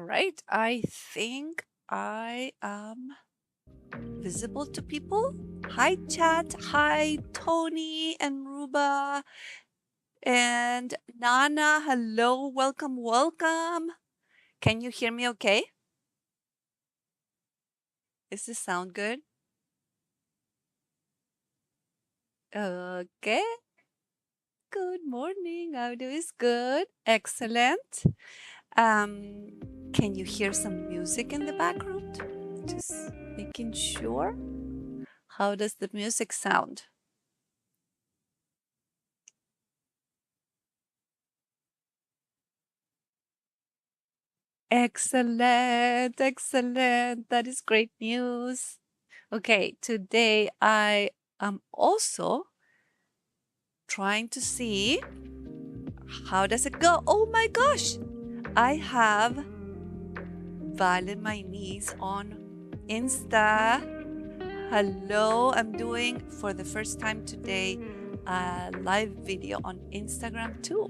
right, I think I am visible to people. Hi, chat. Hi, Tony and Ruba and Nana. Hello, welcome, welcome. Can you hear me okay? Does this sound good? Okay. Good morning. Audio is good. Excellent. Um, can you hear some music in the background? Just making sure. How does the music sound? Excellent, excellent. That is great news. Okay, today I am also trying to see how does it go. Oh my gosh, I have Val and my niece on Insta. Hello, I'm doing for the first time today a live video on Instagram too.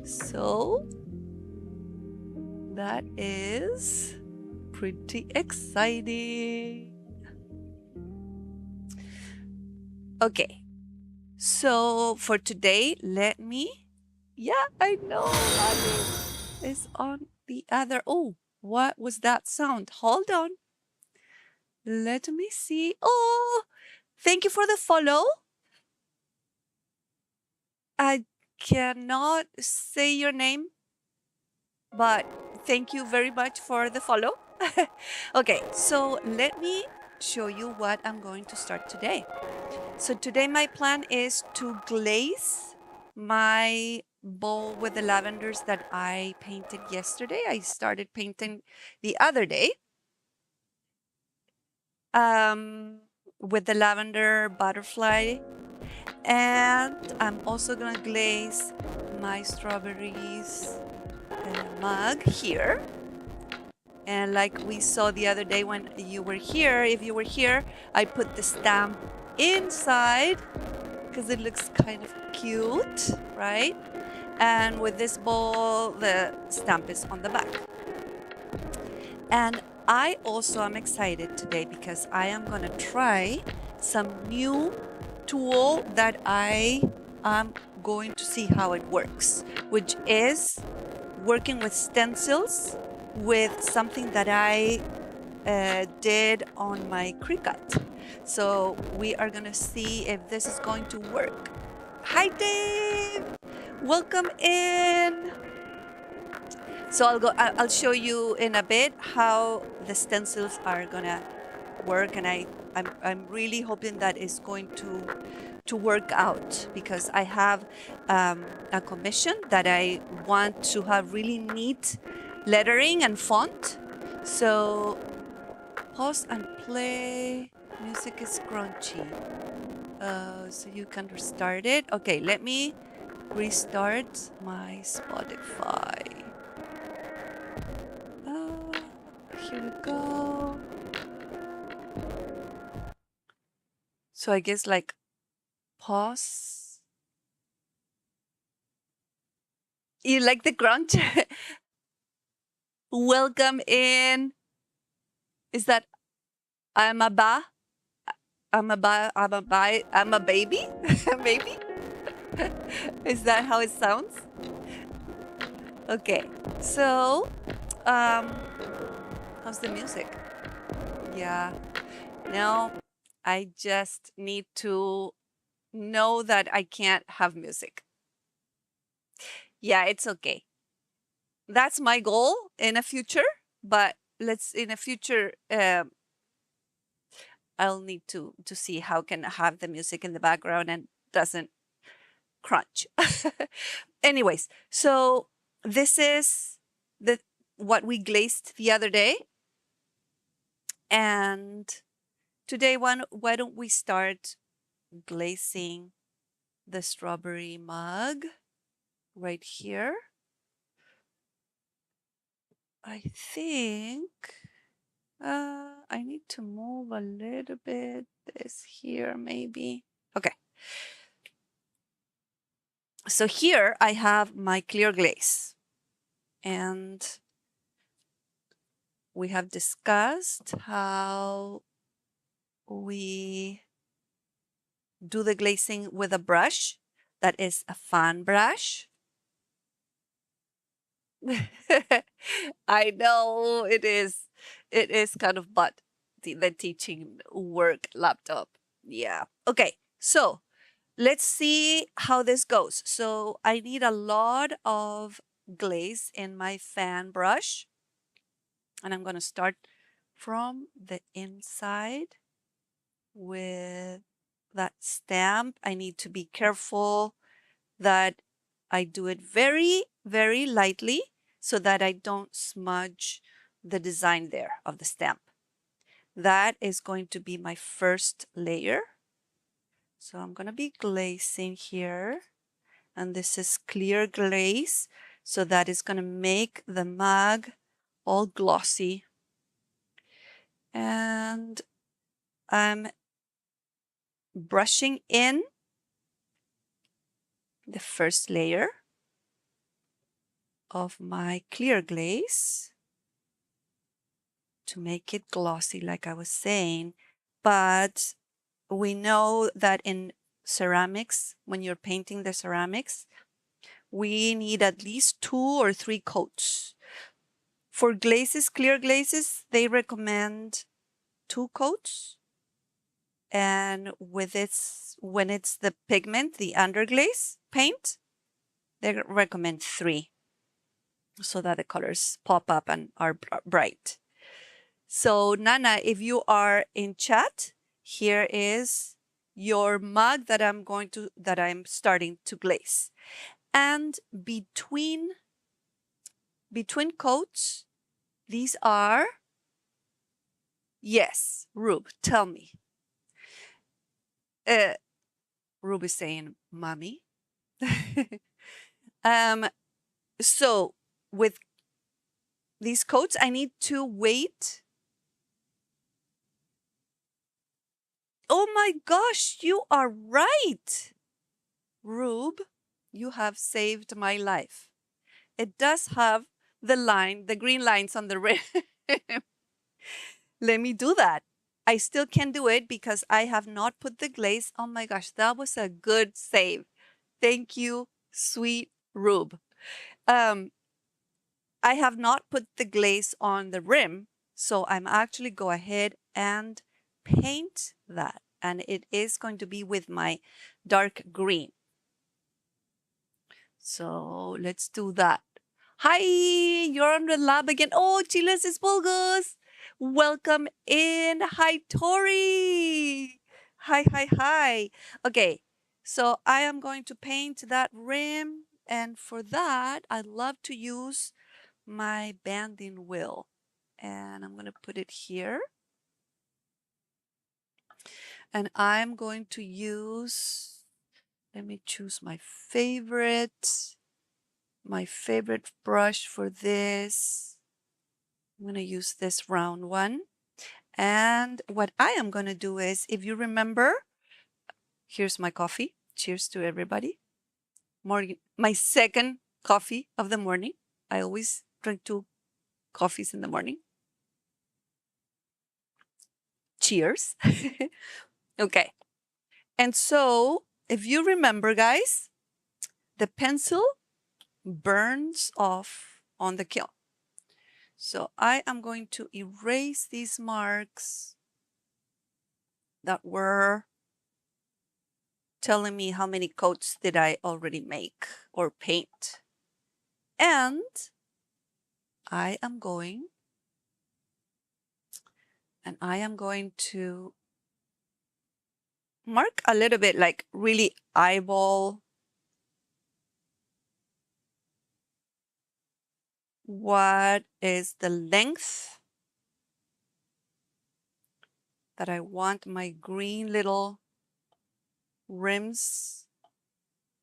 So that is pretty exciting. Okay, so for today, yeah, I know, Ali is on the other. Oh, what was that sound? Hold on. Let me see. Oh, thank you for the follow. I cannot say your name, but thank you very much for the follow. Okay, so let me show you what I'm going to start today. So today my plan is to glaze my bowl with the lavenders that I painted yesterday. I started painting the other day um, with the lavender butterfly. And I'm also gonna glaze my strawberries in a mug here. And like we saw the other day when you were here, if you were here, I put the stamp inside because it looks kind of cute, right? And with this bowl, the stamp is on the back. And I also am excited today because I am going to try some new tool that I am going to see how it works, which is working with stencils with something that I did on my cricut. So we are going to see if this is going to work. Hi, Dave. Welcome in. So I'll show you in a bit how the stencils are gonna work, and I'm really hoping that it's going to work out because I have a commission that I want to have really neat lettering and font. So pause and play. Music is crunchy. So you can restart it. Okay, let me restart my Spotify. Here we go. So I guess like pause. You like the crunch? Welcome in. Is that I'm a ba? I'm a baby? Maybe? Is that how it sounds? Okay. So, um, how's the music? Yeah. Now I just need to know that I can't have music. Yeah, it's okay. That's my goal in a future, but let's in a future I'll need to see how can I have the music in the background and doesn't crunch. Anyways, so this is the what we glazed the other day. And today why don't we start glazing the strawberry mug right here? I think I need to move a little bit this here maybe. Okay. So here I have my clear glaze and we have discussed how we do the glazing with a brush that is a fan brush. I know it is. It is kind of but the teaching work laptop. Yeah. Okay. So let's see how this goes. So I need a lot of glaze in my fan brush. And I'm going to start from the inside with that stamp. I need to be careful that I do it very, very lightly so that I don't smudge the design there of the stamp. That is going to be my first layer. So I'm going to be glazing here. And this is clear glaze. So that is going to make the mug all glossy. And I'm brushing in the first layer of my clear glaze to make it glossy, like I was saying. But we know that in ceramics, when you're painting the ceramics, we need at least 2 or 3 coats. For glazes, clear glazes, they recommend 2 coats. And with its, when it's the pigment, the underglaze paint, they recommend 3 so that the colors pop up and are bright. So Nana, if you are in chat, here is your mug that I'm starting to glaze. And between coats, these are, yes, Rube, tell me. Rube is saying, mommy. So with these coats, I need to wait. Oh my gosh, you are right. Rube, you have saved my life. It does have the green lines on the rim. Let me do that. I still can do it because I have not put the glaze. Oh my gosh, that was a good save. Thank you, sweet Rube. I have not put the glaze on the rim, so I'm actually go ahead and paint that. And it is going to be with my dark green. So let's do that. Hi, you're on the lab again. Oh, Chiles Espulgos. Welcome in. Hi, Tori. Hi, hi, hi. Okay, so I am going to paint that rim. And for that, I love to use my banding wheel. And I'm going to put it here. And I'm going to use, let me choose my favorite brush for this. I'm going to use this round one. And what I am going to do is, if you remember, here's my coffee. Cheers to everybody. My second coffee of the morning. I always drink 2 coffees in the morning. Cheers. Okay. And so, if you remember, guys, the pencil burns off on the kiln. So I am going to erase these marks that were telling me how many coats did I already make or paint. And I am going to mark a little bit, like really eyeball what is the length that I want my green little rims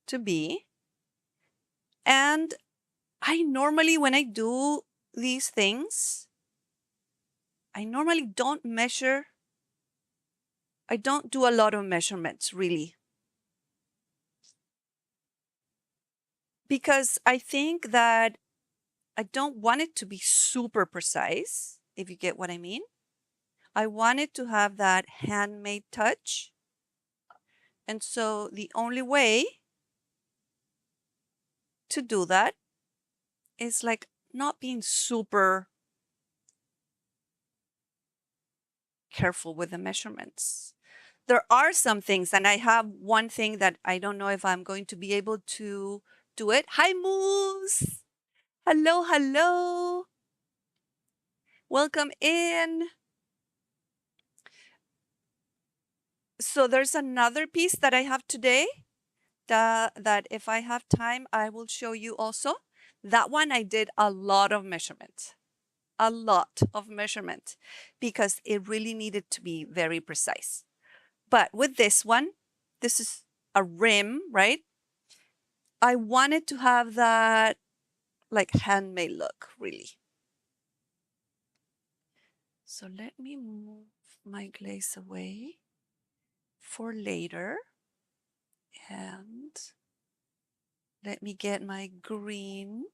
to be. And I normally, when I do these things, I normally don't measure. I don't do a lot of measurements, really. Because I think that I don't want it to be super precise. if you get what I mean. I wanted to have that handmade touch. And so the only way to do that is like not being super careful with the measurements. There are some things, and I have one thing that I don't know if I'm going to be able to do it. Hi, Moose. Hello, hello. Welcome in. So there's another piece that I have today that if I have time, I will show you also. That one I did a lot of measurement, because it really needed to be very precise. But with this one, this is a rim, right? I wanted to have that like handmade look, really. So let me move my glaze away for later. And let me get my green.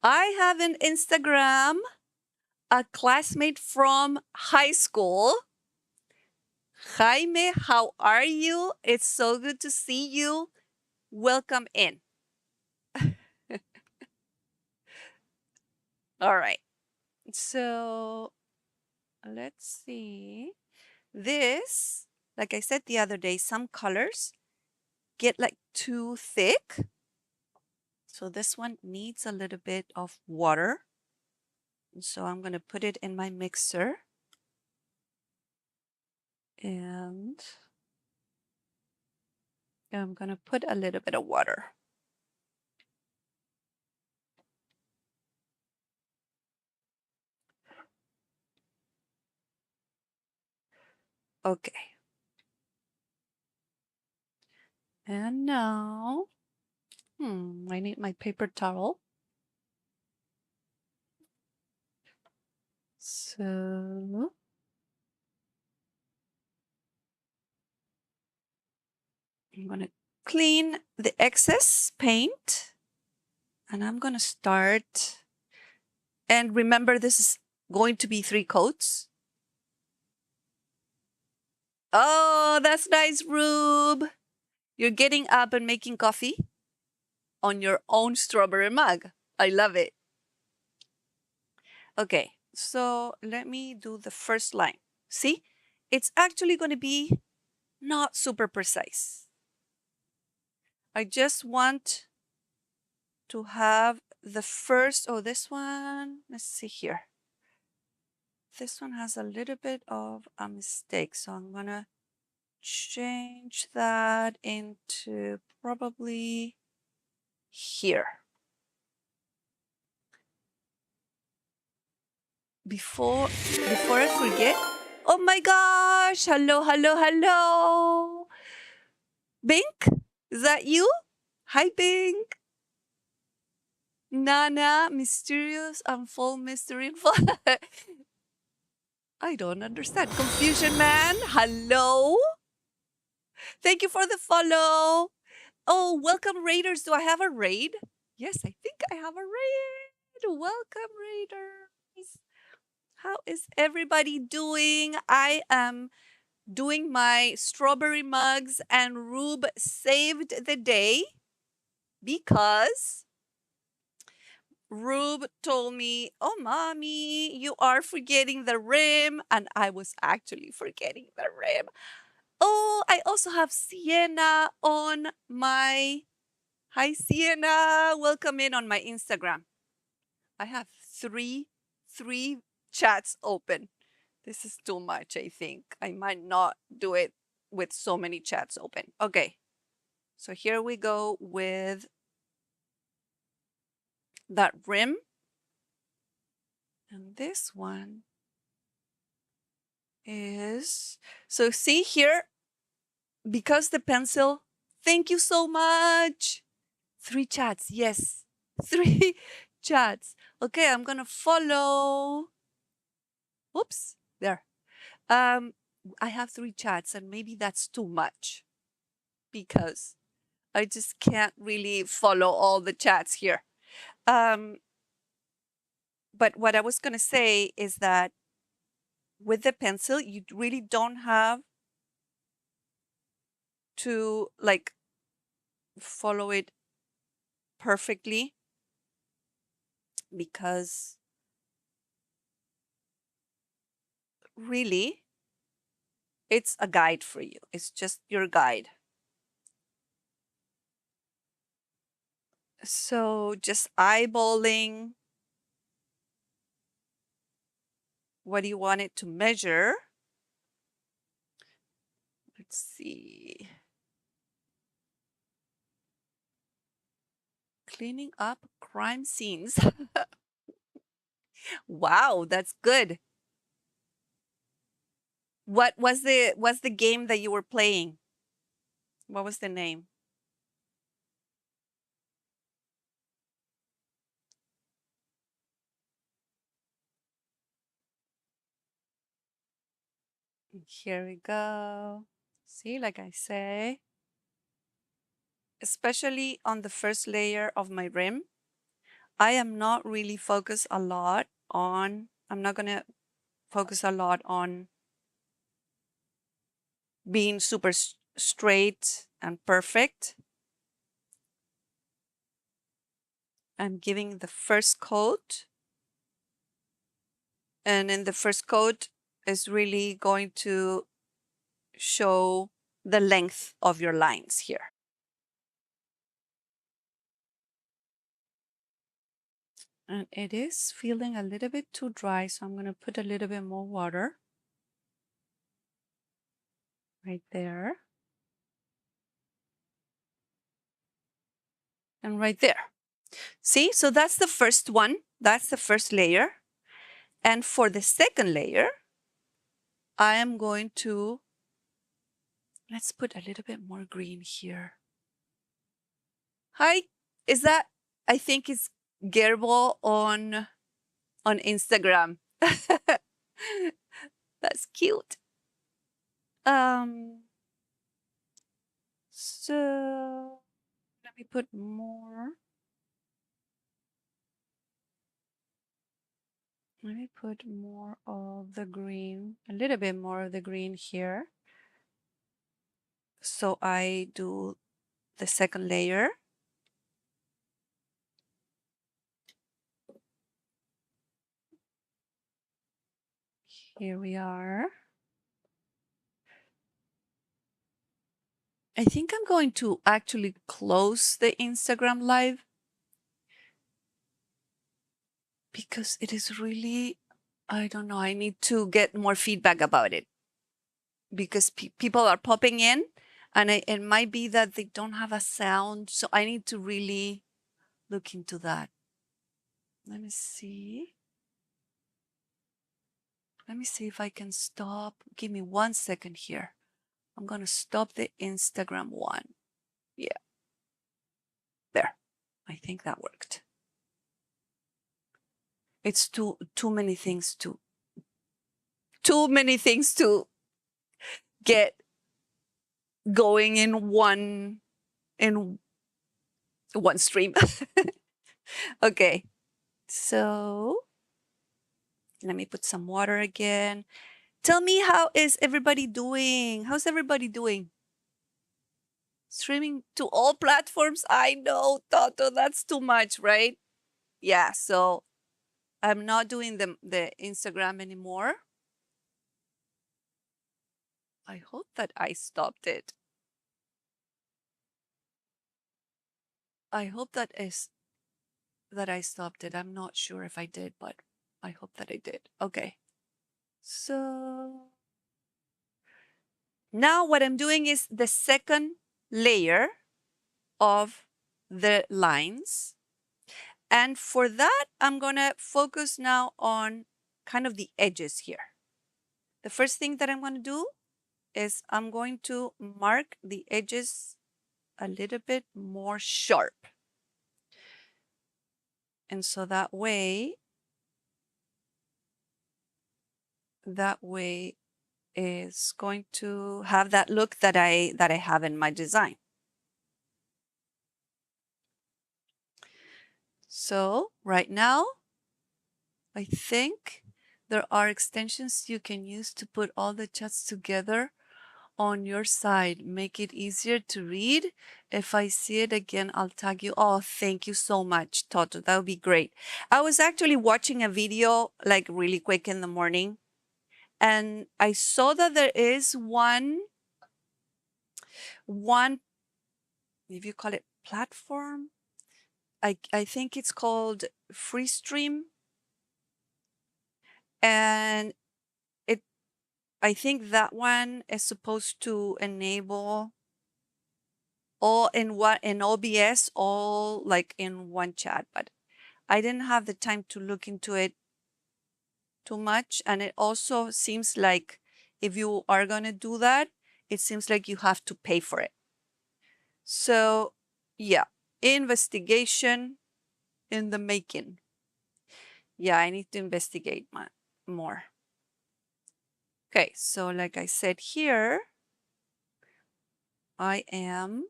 I have an Instagram, a classmate from high school. Jaime, how are you? It's so good to see you. Welcome in. All right. So let's see. This, like I said the other day, some colors get like too thick. So this one needs a little bit of water. So I'm going to put it in my mixer. And I'm going to put a little bit of water. Okay. And now, I need my paper towel. So I'm going to clean the excess paint. And I'm going to start. And remember, this is going to be 3 coats. Oh, that's nice, Rube. You're getting up and making coffee on your own strawberry mug. I love it. Okay, so let me do the first line. See, it's actually going to be not super precise. I just want to have the first, oh, this one, let's see here. This one has a little bit of a mistake, so I'm going to change that into probably here. Before I forget, oh my gosh, hello, hello, hello. Bink, is that you? Hi, Bink. Nana, mysterious, unfold mystery. I don't understand. Confusion man, hello. Thank you for the follow. Oh, welcome raiders. Do I have a raid? Yes, I think I have a raid. Welcome raiders. How is everybody doing? I am doing my strawberry mugs, and Rube saved the day because Rube told me, oh, mommy, you are forgetting the rim. And I was actually forgetting the rim. Oh, I also have Sienna on my, hi, Sienna. Welcome in on my Instagram. I have three chats open. This is too much, I think. I might not do it with so many chats open. Okay. So here we go with that rim. And this one is, so see here, because the pencil, thank you so much. 3 chats, yes. 3 chats. Okay, I'm going to follow. Oops, there. I have 3 chats, and maybe that's too much because I just can't really follow all the chats here. Um, but what I was going to say is that with the pencil, you really don't have to like follow it perfectly, because really it's a guide for you. It's just your guide. So just eyeballing what do you want it to measure. Let's see. Cleaning up crime scenes. Wow, that's good. What's the game that you were playing? What was the name? Here we go. See, like I say, especially on the first layer of my rim, I am not really focused a lot on, I'm not going to focus a lot on being super straight and perfect. I'm giving the first coat, and in the first coat is really going to show the length of your lines here. And it is feeling a little bit too dry, so I'm going to put a little bit more water right there and right there. See, so that's the first one. That's the first layer. And for the second layer, I am going to, let's put a little bit more green here. Hi, is that, I think it's Gerbo on Instagram. That's cute. So let me put more. Let me put more of the green, a little bit more of the green here. So I do the second layer. Here we are. I think I'm going to actually close the Instagram live because it is really, I don't know, I need to get more feedback about it because people are popping in, and it might be that they don't have a sound. So I need to really look into that. Let me see. Let me see if I can stop. Give me 1 second here. I'm going to stop the Instagram one. Yeah. There. I think that worked. It's too many things to get going in one stream. Okay. So let me put some water again. Tell me, how is everybody doing? How's everybody doing? Streaming to all platforms? I know, Toto, that's too much, right? Yeah, so I'm not doing the Instagram anymore. I hope that I stopped it. I hope that I stopped it. I'm not sure if I did, but I hope that I did. Okay. So now what I'm doing is the second layer of the lines. And for that, I'm going to focus now on kind of the edges here. The first thing that I'm going to do is I'm going to mark the edges a little bit more sharp. And so that way is going to have that look that I have in my design. So right now, I think there are extensions you can use to put all the chats together on your side. Make it easier to read. If I see it again, I'll tag you. Oh, thank you so much, Toto. That would be great. I was actually watching a video like really quick in the morning, and I saw that there is one, if you call it platform, I think it's called Freestream, and it I think that one is supposed to enable all in one in OBS, all like in one chat, but I didn't have the time to look into it too much. And it also seems like if you are going to do that, it seems like you have to pay for it. So, yeah, investigation in the making. Yeah, I need to investigate more. Okay, so like I said here, I am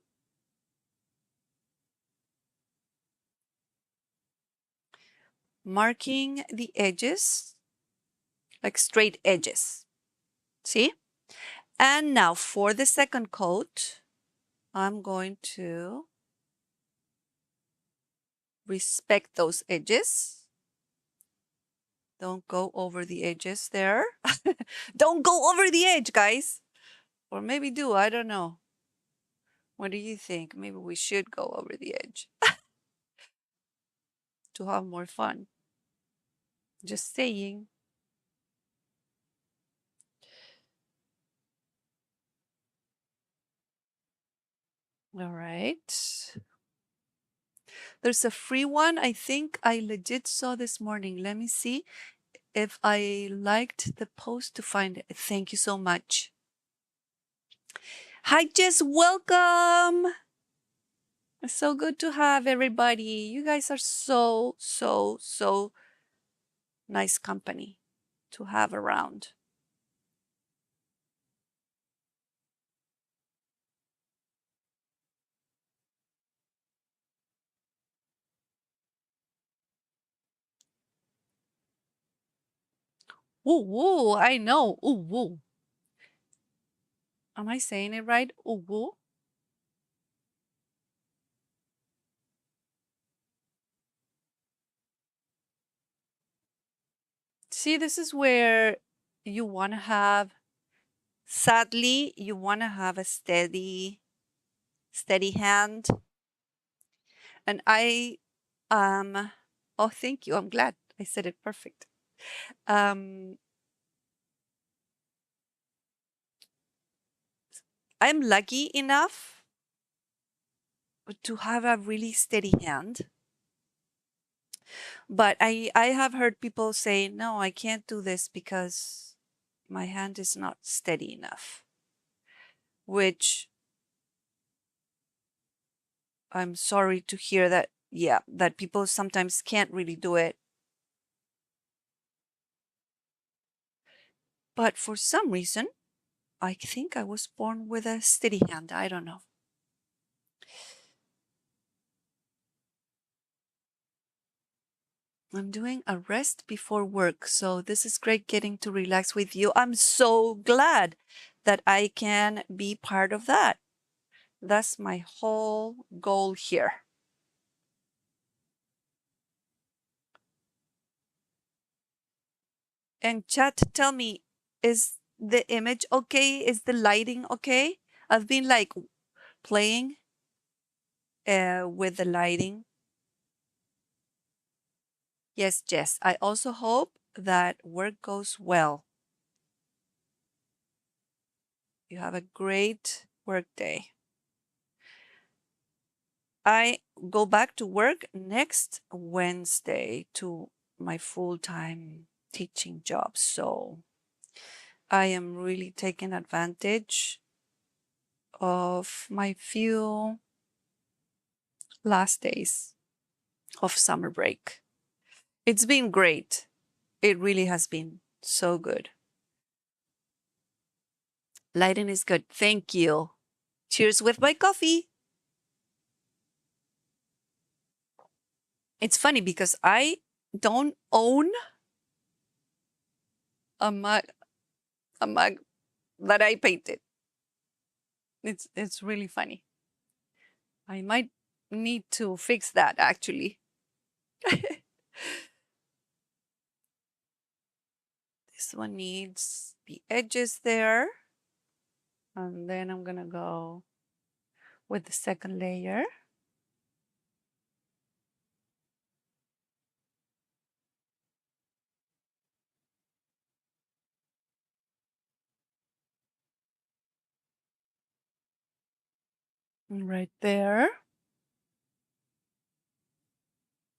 marking the edges, like straight edges. See? And now for the second coat, I'm going to respect those edges. Don't go over the edges there. Don't go over the edge, guys. Or maybe do, I don't know. What do you think? Maybe we should go over the edge to have more fun. Just saying. All right. There's a free one I think I legit saw this morning. Let me see if I liked the post to find it. Thank you so much. Hi, Jess. Welcome. It's so good to have everybody. You guys are so, so, so nice company to have around. Ooh, woo, I know. Ooh, woo. Am I saying it right? Ooh, woo. See, this is where you want to have, sadly, you want to have a steady hand. And oh, thank you. I'm glad I said it perfect. Um, I'm lucky enough to have a really steady hand. But I have heard people say, no, I can't do this because my hand is not steady enough, which I'm sorry to hear that, yeah, that people sometimes can't really do it. But for some reason, I think I was born with a steady hand. I don't know. I'm doing a rest before work, so this is great getting to relax with you. I'm so glad that I can be part of that. That's my whole goal here. And chat, tell me, is the image okay? Is the lighting okay? I've been like playing with the lighting. Yes, Jess. I also hope that work goes well. You have a great work day. I go back to work next Wednesday to my full-time teaching job. So I am really taking advantage of my few last days of summer break. It's been great. It really has been so good. Lighting is good. Thank you. Cheers with my coffee. It's funny because I don't own a mug, a mug that I painted. It's really funny. I might need to fix that actually. This one needs the edges there. And then I'm gonna go with the second layer. Right there.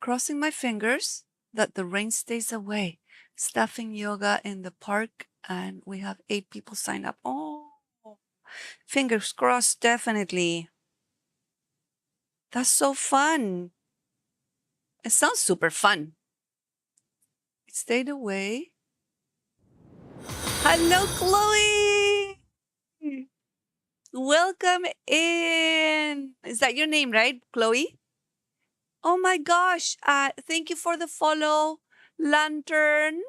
Crossing my fingers that the rain stays away. Staffing yoga in the park, and we have 8 people sign up. Oh, fingers crossed, definitely. That's so fun. It sounds super fun. It stayed away. Hello, Chloe. Welcome in. Is that your name, right, Chloe? Oh my gosh. Thank you for the follow, Lantern.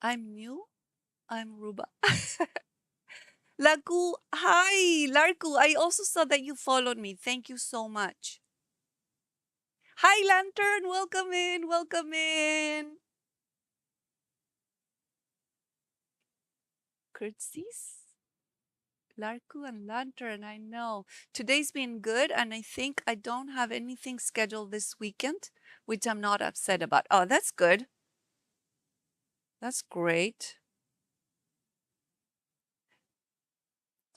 I'm new. I'm Ruba. Lagu, hi, Larku. I also saw that you followed me. Thank you so much. Hi, Lantern. Welcome in. Welcome in. Curtsies? Larku and Lantern, I know. Today's been good, and I think I don't have anything scheduled this weekend, which I'm not upset about. Oh, that's good. That's great.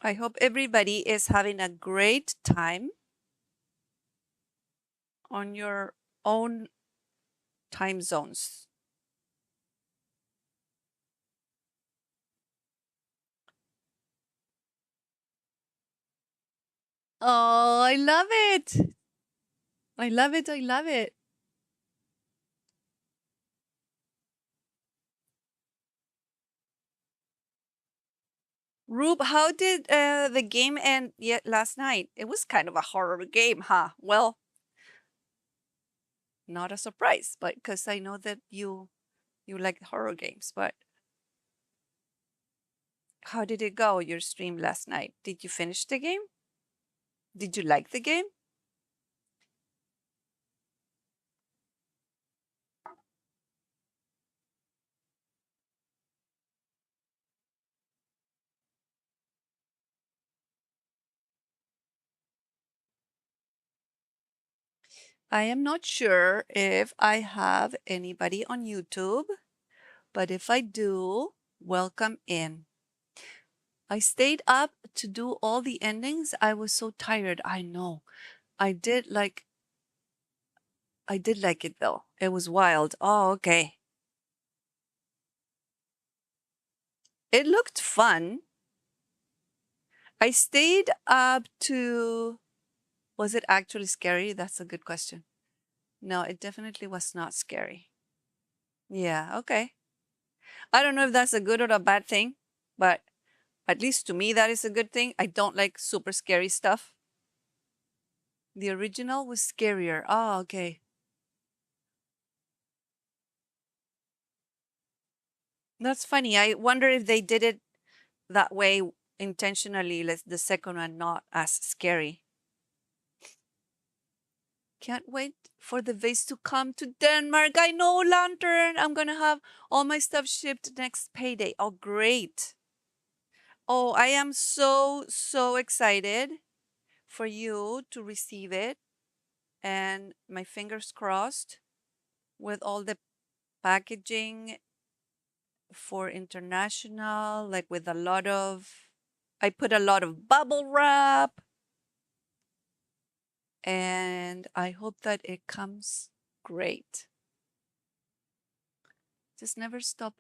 I hope everybody is having a great time on your own time zones. Oh, I love it. I love it. I love it. Rube, how did the game end yet last night? It was kind of a horror game, huh? Well, not a surprise, but because I know that you like horror games, but how did it go, your stream last night? Did you finish the game? Did you like the game? I am not sure if I have anybody on YouTube, but if I do, welcome in. I stayed up to do all the endings. I was so tired. I know. I did like I did like it though. It was wild. Oh, okay. It looked fun. I stayed up to, was it actually scary? That's a good question. No, it definitely was not scary. Yeah, okay. I don't know if that's a good or a bad thing, but at least to me, that is a good thing. I don't like super scary stuff. The original was scarier. Oh, okay. That's funny. I wonder if they did it that way intentionally, let the second one not as scary. Can't wait for the vase to come to Denmark. I know, Lantern. I'm gonna have all my stuff shipped next payday. Oh, great. Oh, I am so, so excited for you to receive it. And my fingers crossed with all the packaging for international, like with a lot of, I put a lot of bubble wrap. And I hope that it comes great. Just never stop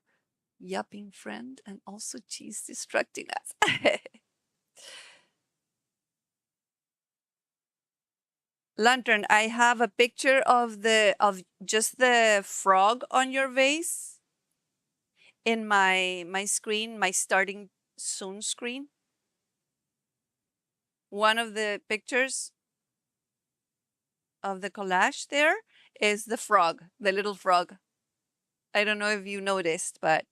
yapping, friend, and also she's distracting us. Lantern, I have a picture of just the frog on your vase in my screen, my starting soon screen. one of the pictures of the collage there is the frog, the little frog. I don't know if you noticed, but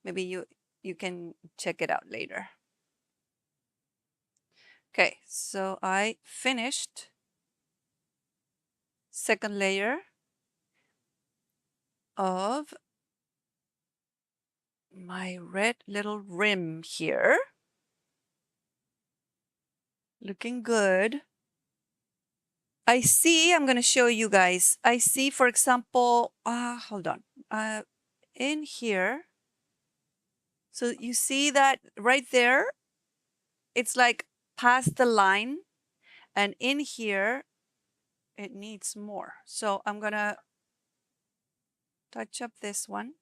maybe you can check it out later. Okay, so I finished second layer of my red little rim here. Looking good. I see, I'm going to show you guys. I see, for example, hold on. In here, so you see that right there, it's like past the line. And in here, it needs more. So I'm going to touch up this one.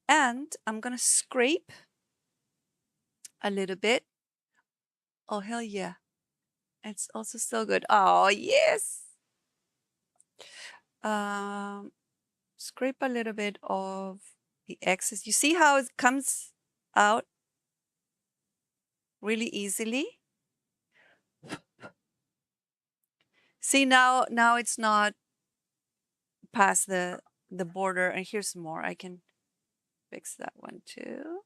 And I'm going to scrape a little bit. Oh, hell yeah. It's also so good. Oh, yes. Scrape a little bit of the excess. You see how it comes out really easily? See, now it's not past the border. And here's more. I can fix that one too.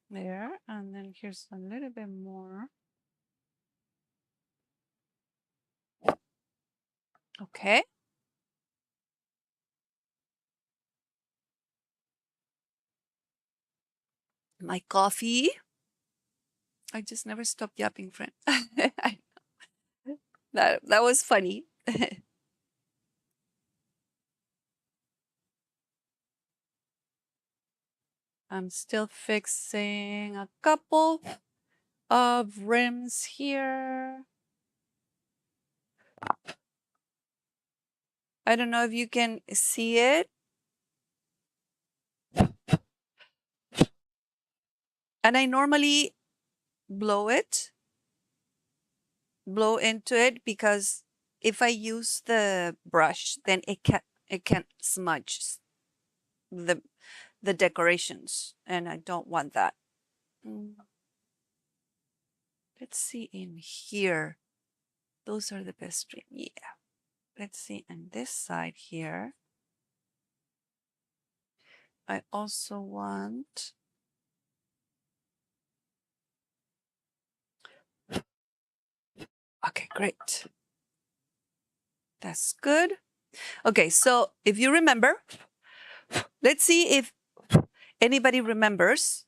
There. And then here's a little bit more. Okay. My coffee. I just never stopped yapping, friend. That was funny. I'm still fixing a couple of rims here. I don't know if you can see it. And I normally blow into it, because if I use the brush, then it can smudge the decorations, and I don't want that. Let's see in here. Those are the best stream. Yeah. Let's see on this side here. I also want okay, great. That's good. Okay, so if you remember, let's see if anybody remembers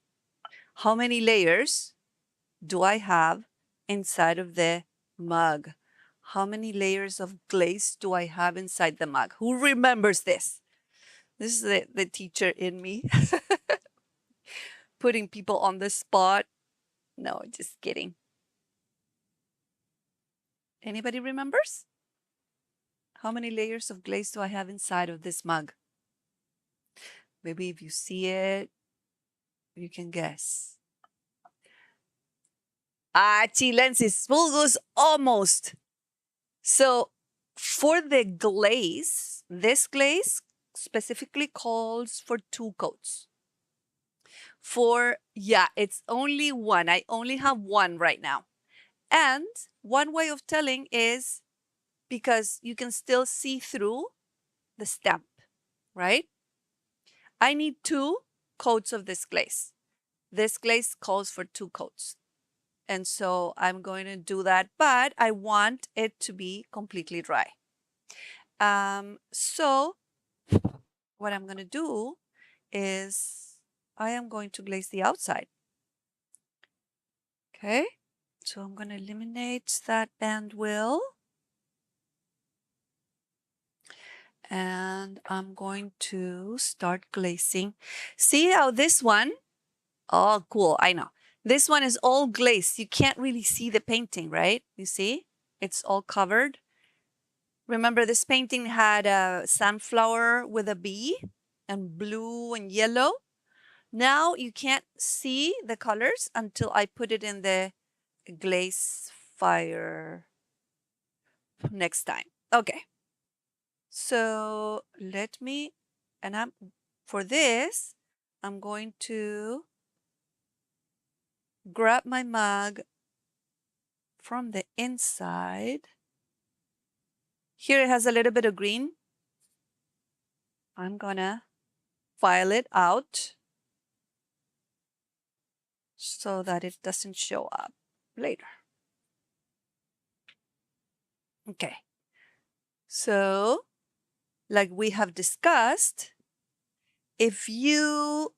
how many layers do I have inside of the mug? How many layers of glaze do I have inside the mug? Who remembers this? This is the teacher in me. Putting people on the spot. No, just kidding. Anybody remembers? How many layers of glaze do I have inside of this mug? Maybe if you see it, you can guess. Chilensis, fulgus, almost. So for the glaze, this glaze specifically calls for 2 coats. It's only one. I only have one right now. And one way of telling is because you can still see through the stamp, right? I need 2 coats of this glaze. This glaze calls for 2 coats. And so I'm going to do that, but I want it to be completely dry. So what I'm going to do is I am going to glaze the outside. Okay, so I'm going to eliminate that band wheel. And I'm going to start glazing. See how this one, oh, cool, I know. This one is all glazed. You can't really see the painting, right? You see, it's all covered. Remember, this painting had a sunflower with a bee and blue and yellow. Now you can't see the colors until I put it in the glaze fire next time. Okay. So let me, and for this, I'm going to grab my mug from the inside. Here it has a little bit of green. I'm gonna file it out so that it doesn't show up later. Okay, so like we have discussed, if you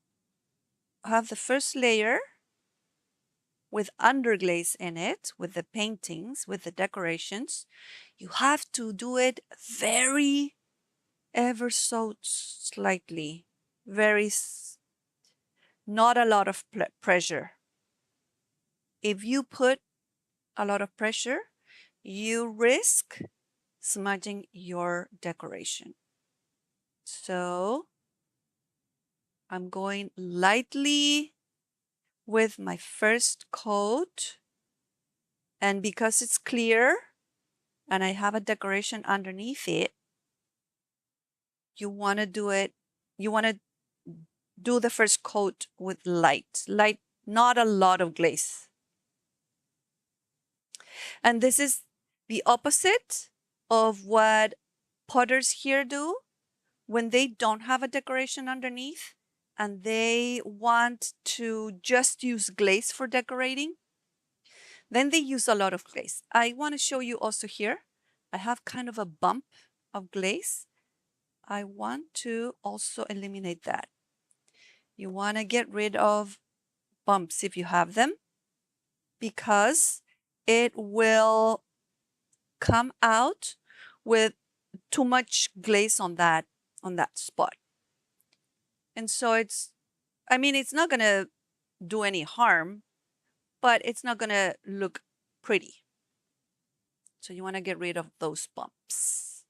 have the first layer with underglaze in it, with the paintings, with the decorations, you have to do it very ever so slightly, not a lot of pressure. If you put a lot of pressure, you risk smudging your decoration. So I'm going lightly with my first coat, and because it's clear and I have a decoration underneath it, you want to do the first coat with light, not a lot of glaze. And this is the opposite of what potters here do when they don't have a decoration underneath and they want to just use glaze for decorating. Then they use a lot of glaze. I want to show you also here. I have kind of a bump of glaze. I want to also eliminate that. You want to get rid of bumps if you have them, because it will come out with too much glaze on that spot. And so it's not going to do any harm, but it's not going to look pretty. So you want to get rid of those bumps.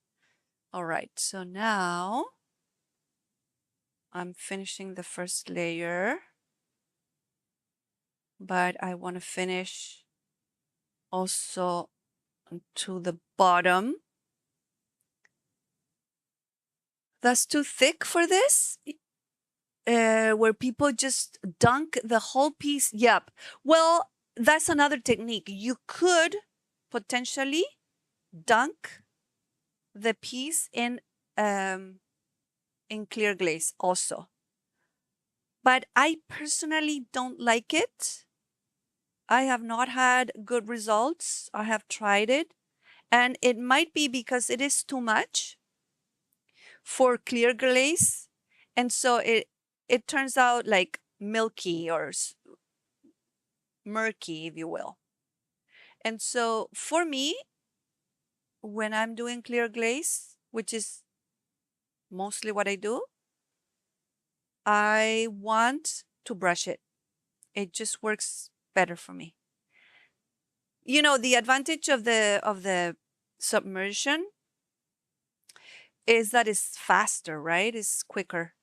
All right, so now I'm finishing the first layer, but I want to finish also to the bottom. That's too thick for this, where people just dunk the whole piece. Yep. Well, that's another technique. You could potentially dunk the piece in clear glaze also. But I personally don't like it. I have not had good results. I have tried it, and it might be because it is too much for clear glaze, and so it turns out like milky or murky, if you will. And so for me, when I'm doing clear glaze, which is mostly what I do, I want to brush it. It just works better for me. You know, the advantage of the submersion is that it's faster, right? It's quicker,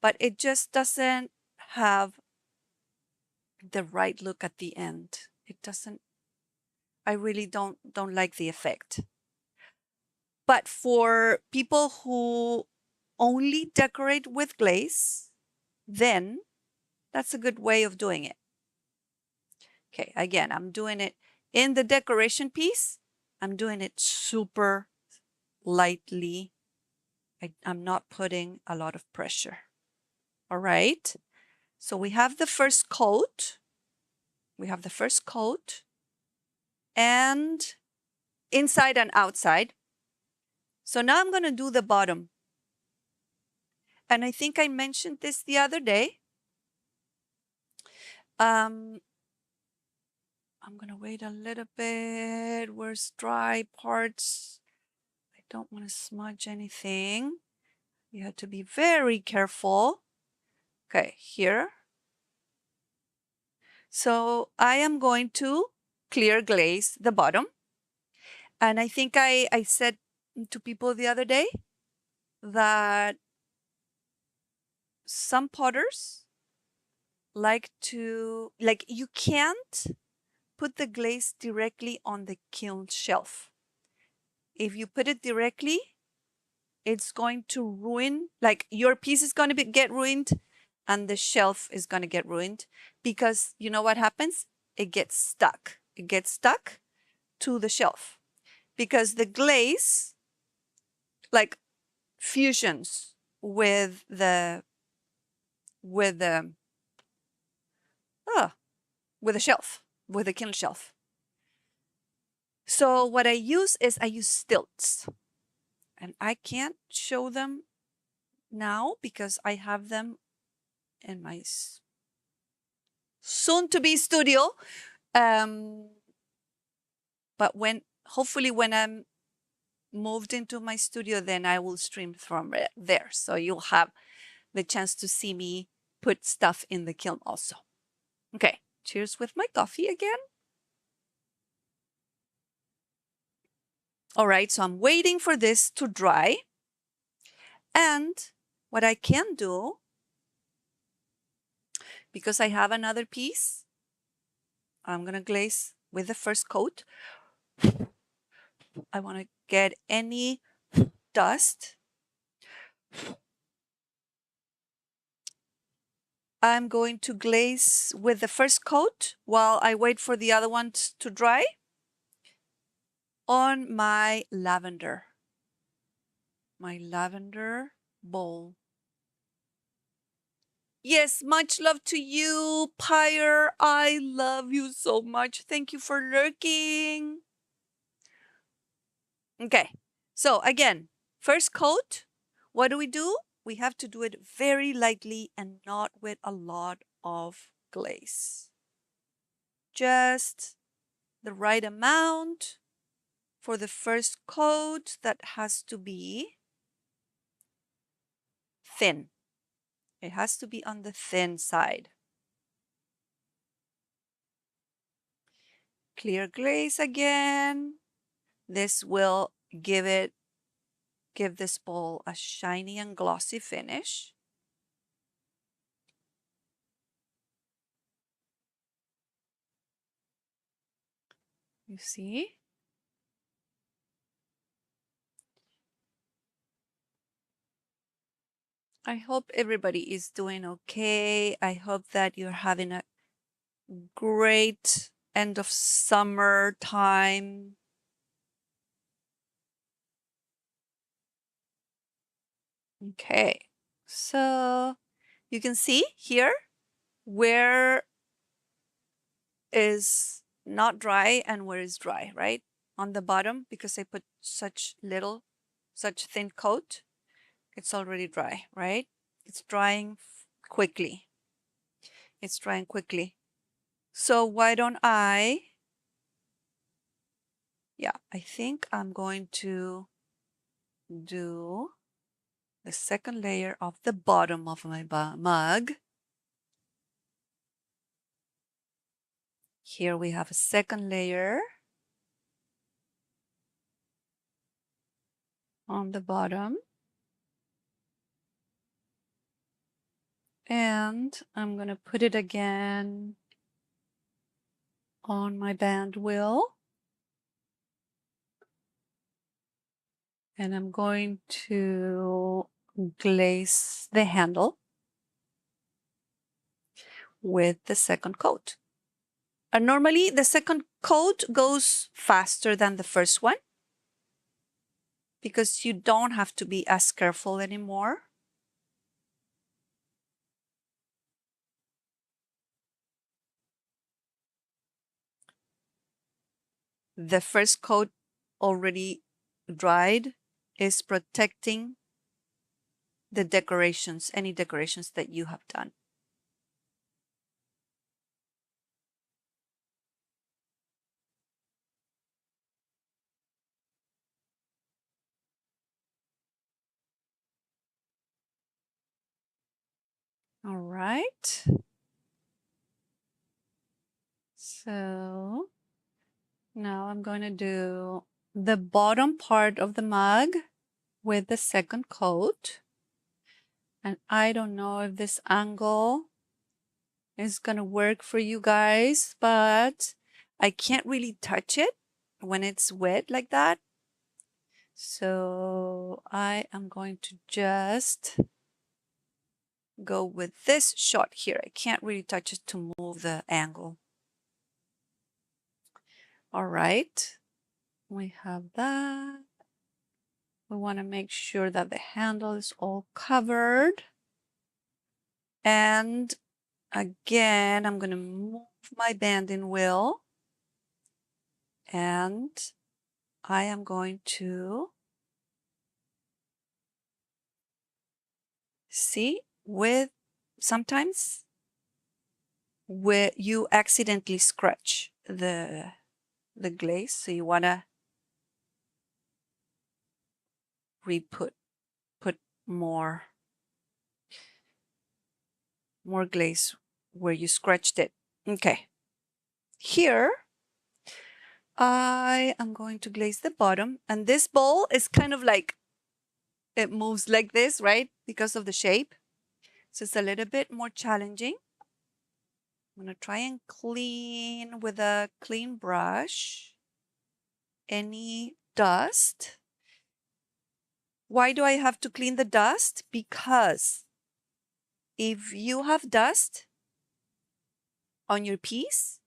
but it just doesn't have the right look at the end. It doesn't. I really don't like the effect. But for people who only decorate with glaze, then that's a good way of doing it. Okay, again, I'm doing it in the decoration piece. I'm doing it super lightly. I'm not putting a lot of pressure. All right. So we have the first coat. And inside and outside. So now I'm going to do the bottom. And I think I mentioned this the other day. I'm going to wait a little bit. Where's dry parts? I don't want to smudge anything. You have to be very careful. Okay, here. So I am going to clear glaze the bottom. And I think I said to people the other day that some potters you can't put the glaze directly on the kiln shelf. If you put it directly, it's going to ruin, like your piece is going to get ruined and the shelf is going to get ruined because you know what happens? It gets stuck. It gets stuck to the shelf because the glaze like fusions with the ah, with the shelf, with the Kindle shelf. So what I use is I use stilts, and I can't show them now because I have them in my soon to be studio. But hopefully when I'm moved into my studio, then I will stream from there. So you'll have the chance to see me put stuff in the kiln also. Okay, cheers with my coffee again. All right, so I'm waiting for this to dry. And what I can do, because I have another piece, I'm gonna glaze with the first coat. I wanna get any dust. I'm going to glaze with the first coat while I wait for the other one to dry on my lavender bowl. Yes, much love to you, Pyre. I love you so much. Thank you for lurking. Okay, so again, first coat, what do? We have to do it very lightly and not with a lot of glaze. Just the right amount for the first coat that has to be thin. It has to be on the thin side. Clear glaze again. This will give this bowl a shiny and glossy finish. You see? I hope everybody is doing okay. I hope that you're having a great end of summer time. Okay, so you can see here where is not dry and where is dry, right? On the bottom, because I put such thin coat, it's already dry, right? It's drying quickly. It's drying quickly. So why don't I, I think I'm going to do the second layer of the bottom of my mug. Here we have a second layer on the bottom. And I'm going to put it again on my band wheel. And I'm going to glaze the handle with the second coat. And normally the second coat goes faster than the first one because you don't have to be as careful anymore. The first coat already dried is protecting the decorations, any decorations that you have done. All right. So now I'm going to do the bottom part of the mug with the second coat. And I don't know if this angle is going to work for you guys, but I can't really touch it when it's wet like that. So I am going to just go with this shot here. I can't really touch it to move the angle. All right, we have that. We want to make sure that the handle is all covered. And again, I'm going to move my bending wheel. And I am going to see with sometimes where you accidentally scratch the glaze, so you want to put more glaze where you scratched it. Okay, here I am going to glaze the bottom, and this bowl is kind of like, it moves like this, right? Because of the shape. So it's a little bit more challenging. I'm going to try and clean with a clean brush any dust. Why do I have to clean the dust? Because if you have dust on your piece,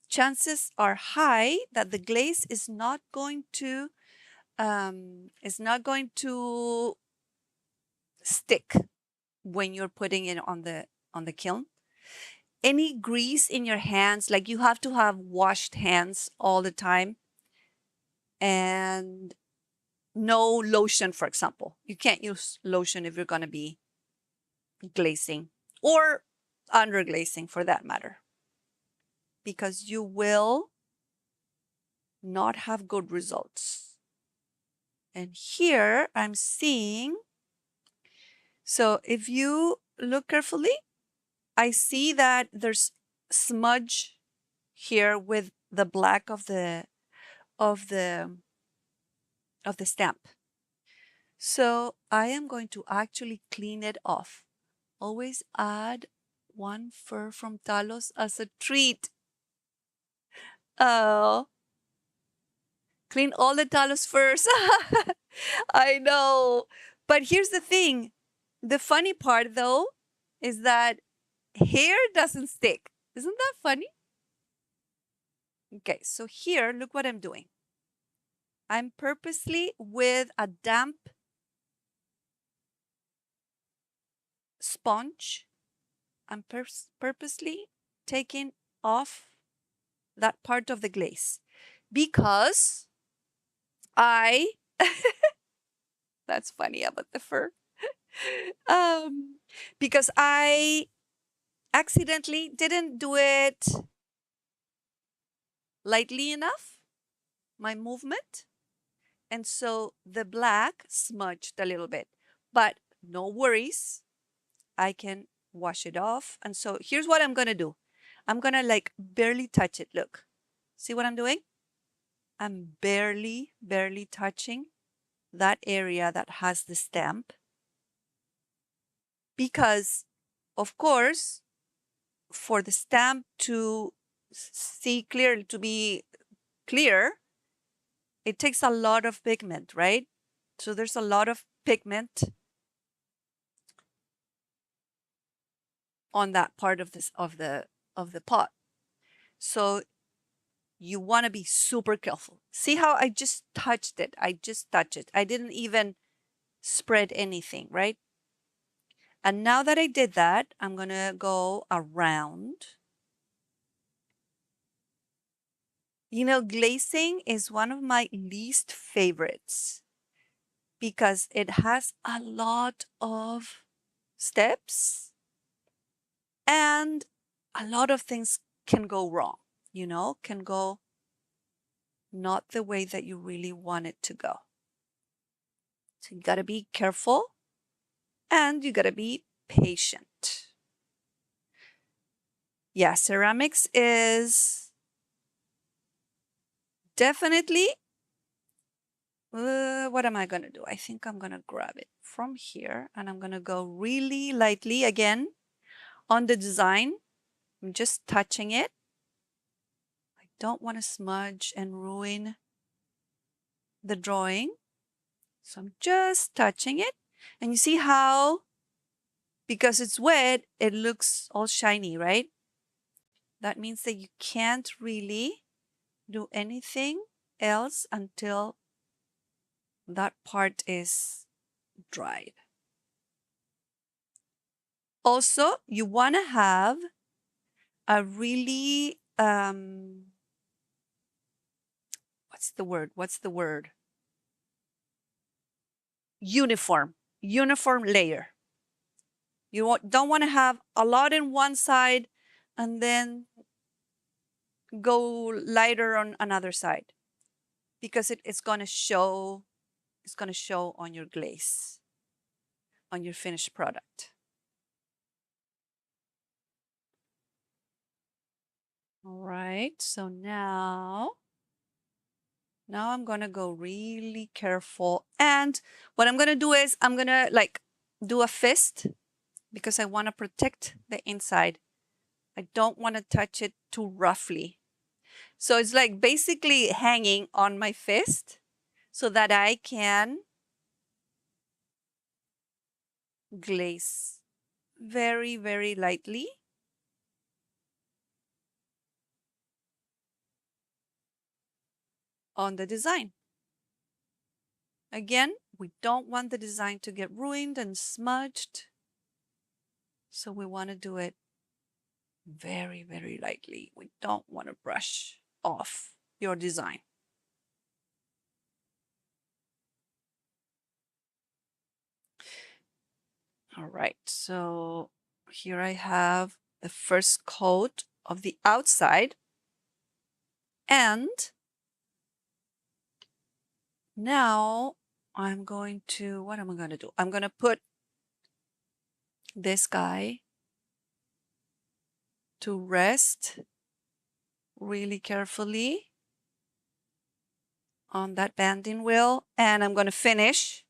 chances are high that the glaze is not going to stick when you're putting it on the kiln. Any grease in your hands, like you have to have washed hands all the time, and no lotion, for example. You can't use lotion if you're going to be glazing or underglazing for that matter, because you will not have good results. And here I'm seeing, so if you look carefully, I see that there's smudge here with the black of the stamp. So I am going to actually clean it off. Always add one fur from Talos as a treat. Oh, clean all the Talos furs. I know. But here's the thing. The funny part, though, is that hair doesn't stick. Isn't that funny? Okay, so here, look what I'm doing. I'm purposely with a damp sponge, I'm purposely taking off that part of the glaze because I, that's funny about the fur, because I accidentally didn't do it lightly enough, my movement. And so the black smudged a little bit, but no worries. I can wash it off. And so here's what I'm going to do. I'm going to like barely touch it. Look, see what I'm doing? I'm barely touching that area that has the stamp, because of course, for the stamp to see clearly, to be clear, it takes a lot of pigment, right? So there's a lot of pigment on that part of this of the pot. So you want to be super careful. See how I just touched it? I just touched it. I didn't even spread anything, right? And now that I did that, I'm going to go around. You know, glazing is one of my least favorites because it has a lot of steps and a lot of things can go wrong, you know, can go not the way that you really want it to go. So you got to be careful and you got to be patient. Yeah, ceramics is definitely, what am I going to do? I think I'm going to grab it from here and I'm going to go really lightly again on the design. I'm just touching it. I don't want to smudge and ruin the drawing. So I'm just touching it. And you see how because it's wet, it looks all shiny, right? That means that you can't really do anything else until that part is dried. Also, you want to have a really, what's the word? Uniform layer. You don't want to have a lot in one side and then go lighter on another side, because it's going to show on your glaze, on your finished product. All right, so now I'm going to go really careful. And what I'm going to do is I'm going to like do a fist, because I want to protect the inside. I don't want to touch it too roughly. So it's like basically hanging on my fist so that I can glaze very, very lightly. On the design. Again, we don't want the design to get ruined and smudged. So we want to do it very, very lightly. We don't want to brush off your design. All right, so here I have the first coat of the outside. And now I'm going to, what am I going to do? I'm going to put this guy to rest really carefully on that banding wheel. And I'm going to finish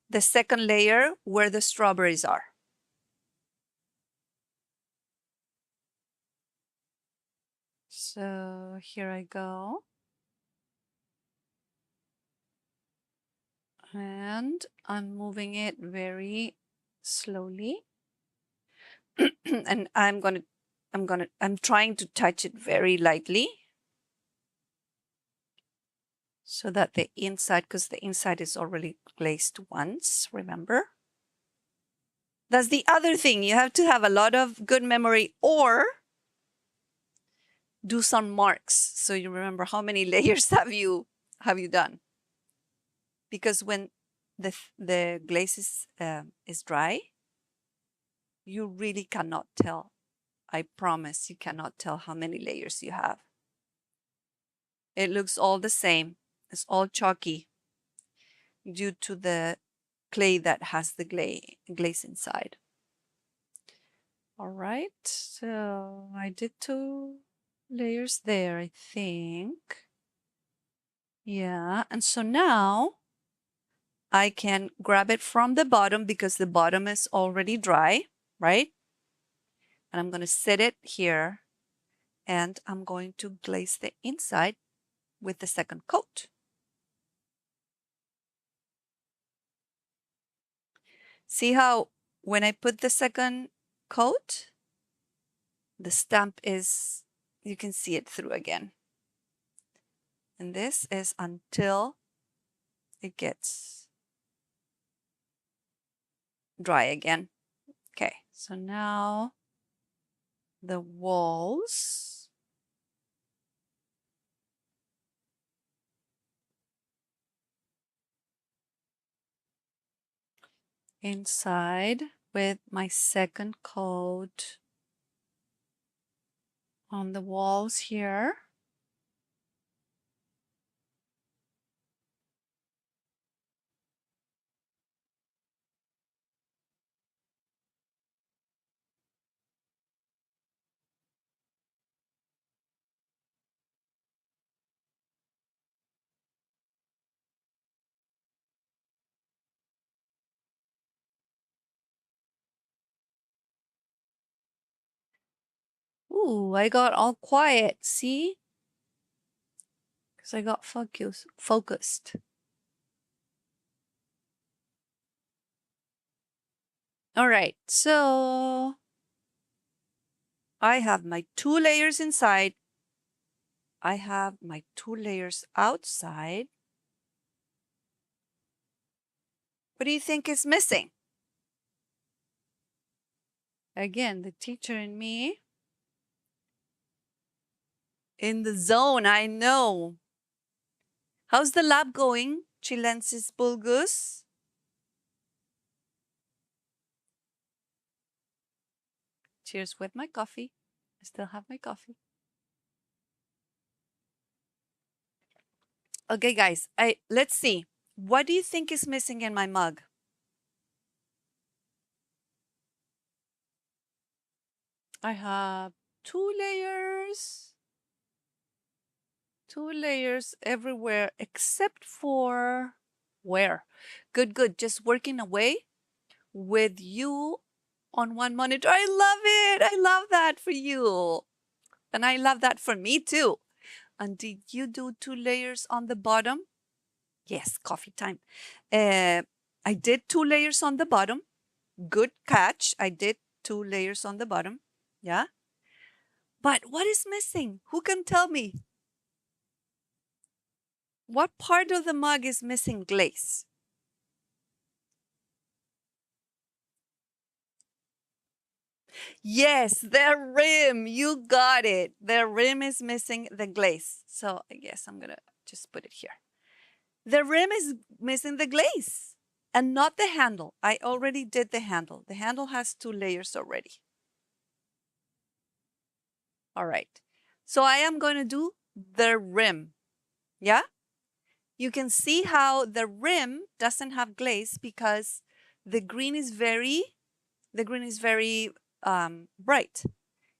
the second layer where the strawberries are. So here I go. And I'm moving it very slowly. And I'm trying to touch it very lightly so that the inside, because the inside is already glazed once, remember? That's the other thing. You have to have a lot of good memory, or do some marks so you remember how many layers have you done. Because when the glaze is dry, you really cannot tell. I promise you cannot tell how many layers you have. It looks all the same. It's all chalky due to the clay that has the glaze inside. All right, so I did 2 layers there, I think. Yeah, and so now I can grab it from the bottom because the bottom is already dry, right? And I'm going to set it here, and I'm going to glaze the inside with the second coat. See how when I put the second coat, the stamp is, you can see it through again. And this is until it gets dry again. Okay, so now the walls. Inside with my second coat on the walls here. Ooh, I got all quiet, see? Because I got focused. All right, so I have my 2 layers inside. I have my 2 layers outside. What do you think is missing? Again, the teacher and me in the zone, I know. How's the lab going, Chilensis Bulgus? Cheers with my coffee. I still have my coffee. Okay, guys, let's see. What do you think is missing in my mug? I have 2 layers. 2 layers everywhere except for where? Good, good. Just working away with you on one monitor. I love it. I love that for you. And I love that for me too. And did you do 2 layers on the bottom? Yes, coffee time. I did 2 layers on the bottom. Good catch. I did 2 layers on the bottom. Yeah. But what is missing? Who can tell me? What part of the mug is missing glaze? Yes, the rim. You got it. The rim is missing the glaze. So I guess I'm going to just put it here. The rim is missing the glaze and not the handle. I already did the handle. The handle has 2 layers already. All right. So I am going to do the rim. Yeah? You can see how the rim doesn't have glaze because the green is very bright.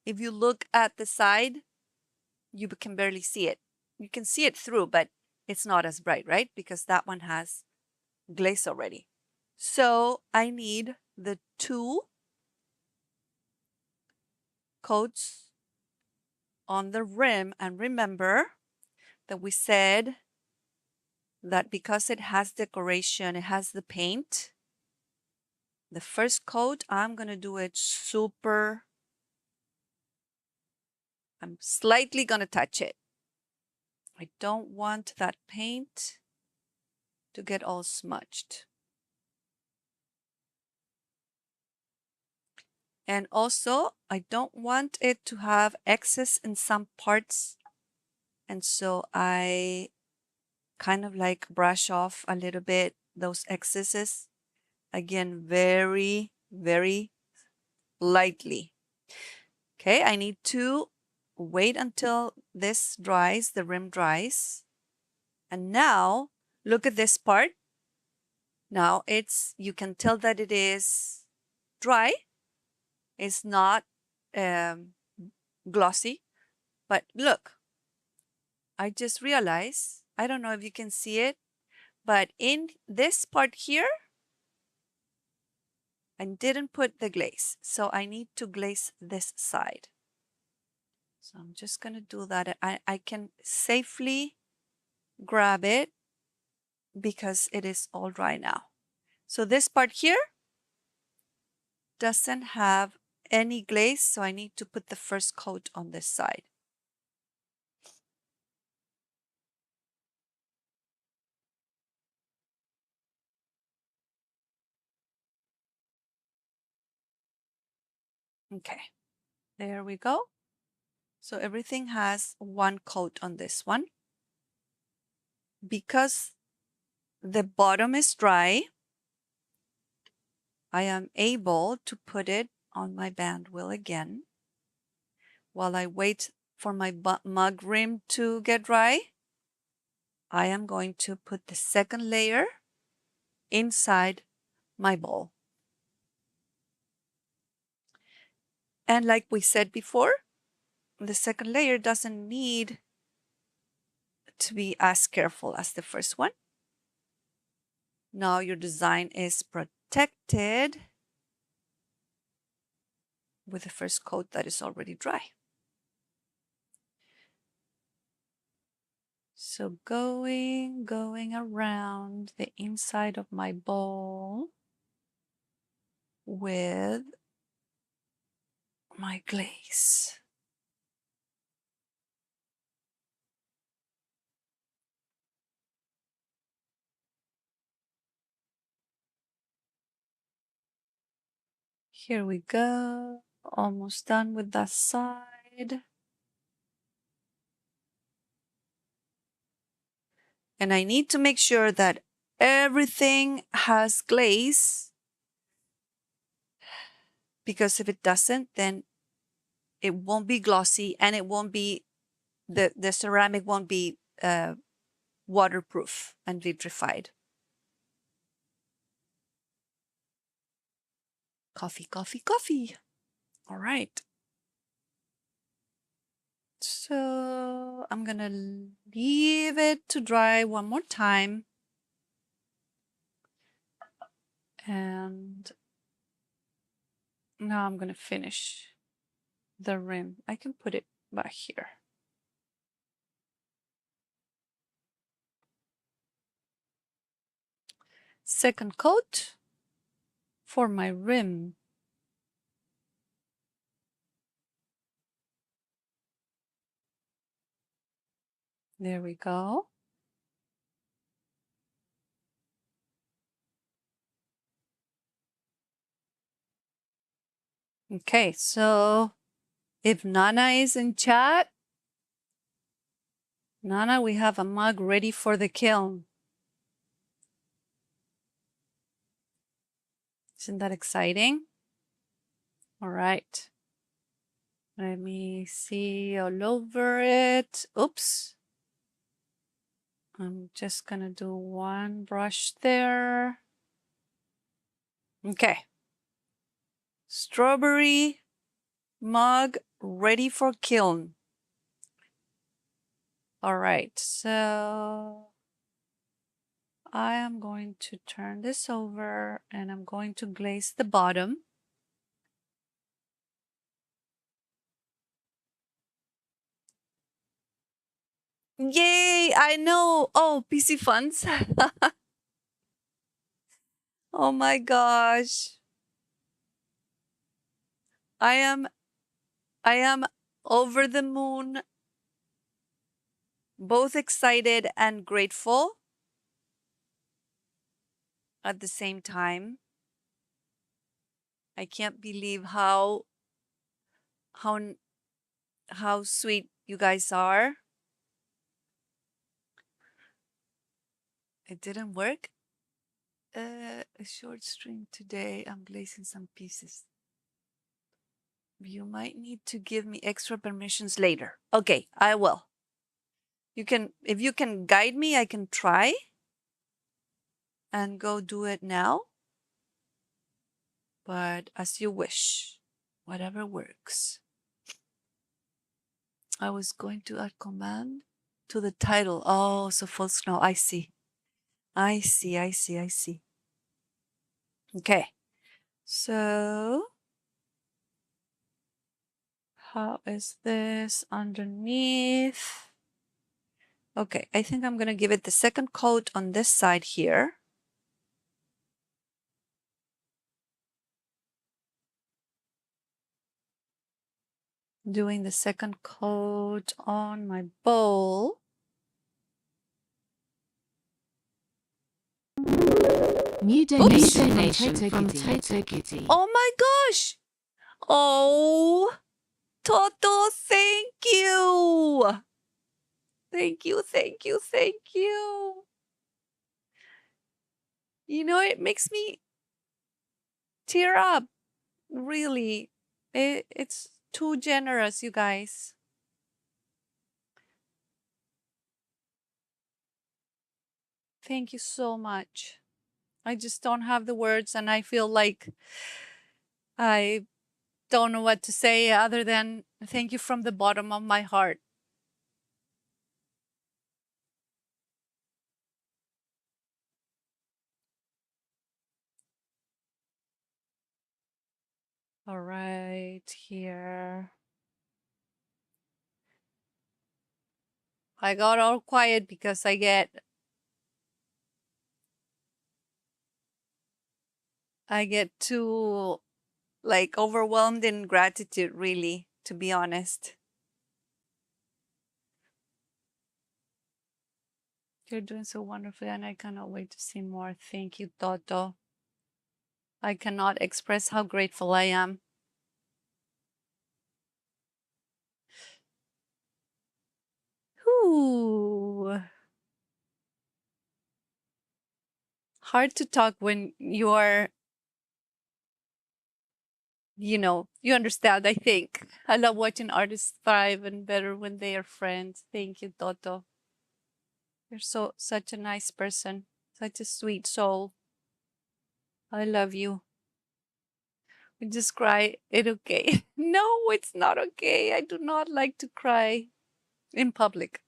If you look at the side, you can barely see it. You can see it through, but it's not as bright, right? Because that one has glaze already. So I need the 2 coats on the rim. And remember that we said that because it has decoration, it has the paint. The first coat, I'm going to do it super. I'm slightly going to touch it. I don't want that paint to get all smudged. And also, I don't want it to have excess in some parts. And so I kind of like brush off a little bit those excesses. Again, very, very lightly. Okay, I need to wait until this dries, the rim dries. And now, look at this part. Now you can tell that it is dry. It's not glossy. But look, I just realized, I don't know if you can see it, but in this part here, I didn't put the glaze. So I need to glaze this side. So I'm just going to do that. I can safely grab it because it is all dry now. So this part here doesn't have any glaze, so I need to put the first coat on this side. Okay, there we go. So everything has one coat on this one. Because the bottom is dry, I am able to put it on my band wheel again. While I wait for my mug rim to get dry, I am going to put the second layer inside my bowl. And like we said before, the second layer doesn't need to be as careful as the first one. Now your design is protected with the first coat that is already dry. So going around the inside of my bowl with my glaze. Here we go. Almost done with that side. And I need to make sure that everything has glaze, because if it doesn't, then it won't be glossy and it won't be, the ceramic won't be waterproof and vitrified. Coffee, coffee, coffee. All right. So I'm gonna leave it to dry one more time. And now I'm gonna finish the rim. I can put it back here. Second coat for my rim. There we go. Okay, so if Nana is in chat, Nana, we have a mug ready for the kiln. Isn't that exciting? All right. Let me see all over it. Oops. I'm just gonna do one brush there. Okay. Strawberry mug ready for kiln. All right, so I am going to turn this over and I'm going to glaze the bottom. Yay, I know. Oh, PC Funds. Oh my gosh. I am over the moon, both excited and grateful at the same time. I can't believe how sweet you guys are. It didn't work. A short string today. I'm glazing some pieces. You might need to give me extra permissions later. Okay, I will. You can, if you can guide me, I can try and go do it now. But as you wish, whatever works. I was going to add command to the title. Oh, so full snow. I see. I see, I see, I see. Okay. So how is this underneath? Okay, I think I'm gonna give it the second coat on this side here. Doing the second coat on my bowl. New donation from Toto Kitty. Oh my gosh! Oh, Toto, thank you! Thank you, thank you, thank you. You know, it makes me tear up, really. It's too generous, you guys. Thank you so much. I just don't have the words, and I feel like I don't know what to say other than thank you from the bottom of my heart. All right, here. I got all quiet because I get I get too like overwhelmed in gratitude, really, to be honest. You're doing so wonderfully, and I cannot wait to see more. Thank you, Toto. I cannot express how grateful I am. Whew. Hard to talk when you are, you understand, I think. I love watching artists thrive and better when they are friends. Thank you, Toto. You're such a nice person, such a sweet soul. I love you. We just cry. It okay? No, it's not okay. I do not like to cry in public.